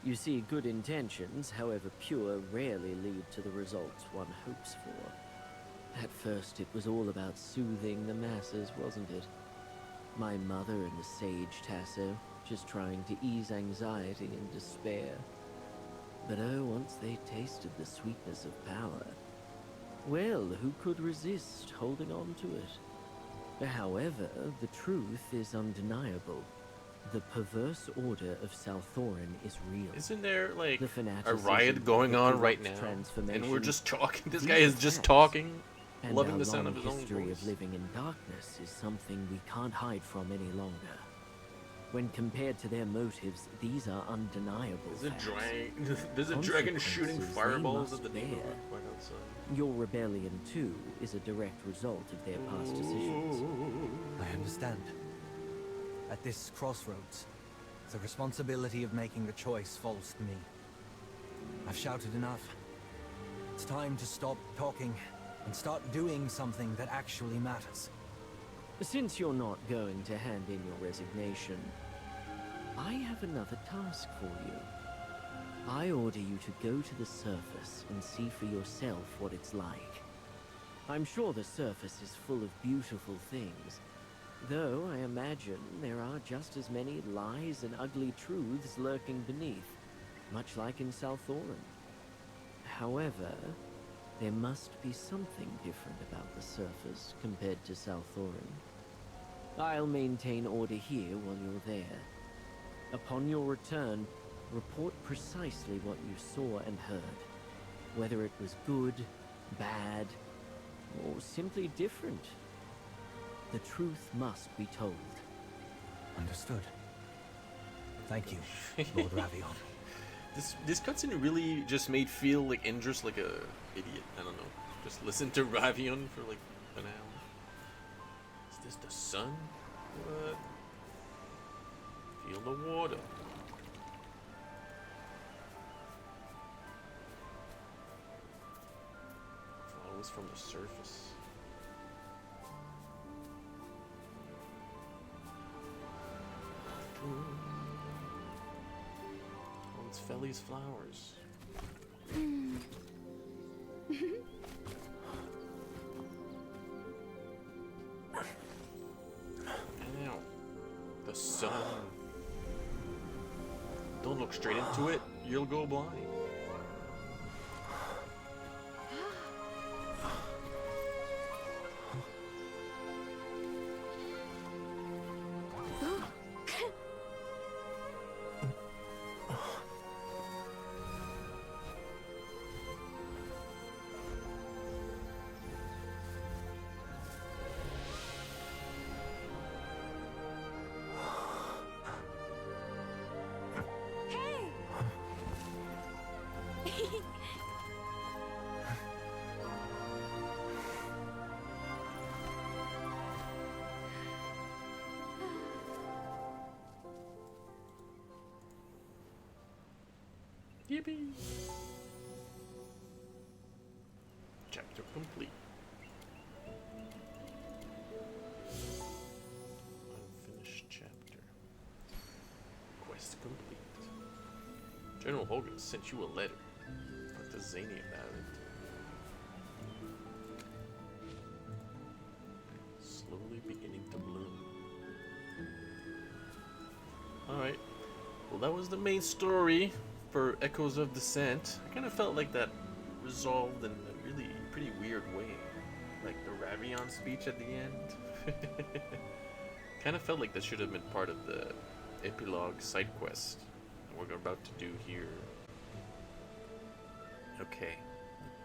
You see, good intentions, however pure, rarely lead to the results one hopes for. At first, it was all about soothing the masses, wasn't it? My mother and the sage Tasso, just trying to ease anxiety and despair. But oh, once they tasted the sweetness of power, well, who could resist holding on to it? However, the truth is undeniable. The perverse order of Salthorin is real. Isn't there like The a fanaticism, riot going the on right corrupt now? And transformation, we're just talking. This these guy is are just facts. talking, And loving our the sound long of his own history voice. of living in darkness is something we can't hide from any longer. When compared to their motives, these are undeniable There's a dragon shooting Consequences they fireballs must at the bear. neighborhood right outside. Your rebellion, too, is a direct result of their past decisions. I understand. At this crossroads, the responsibility of making a choice falls to me. I've shouted enough. It's time to stop talking and start doing something that actually matters. Since you're not going to hand in your resignation, I have another task for you. I order you to go to the surface and see for yourself what it's like. I'm sure the surface is full of beautiful things, though I imagine there are just as many lies and ugly truths lurking beneath, much like in Salthorin. However, there must be something different about the surface compared to Salthorin. I'll maintain order here while you're there. Upon your return, report precisely what you saw and heard. Whether it was good, bad, or simply different. The truth must be told. Understood. Thank you, Lord Ravion. This cutscene really just made feel like Indris like a idiot. I don't know. Just listen to Ravion for like an hour. Is this the sun? What? Feel the water. Flows from the surface. Oh, it's Feli's flowers. Ow. The sun. Don't look straight into it. You'll go blind. Yippee! Chapter complete. Unfinished chapter. Quest complete. General Hogan sent you a letter. Talk to Zany about it. Slowly beginning to bloom. Alright. Well, that was the main story for Echoes of Descent. I kind of felt like that resolved in a really pretty weird way. Like the Ravion speech at the end. Kind of felt like that should have been part of the epilogue side quest we're about to do here. Okay.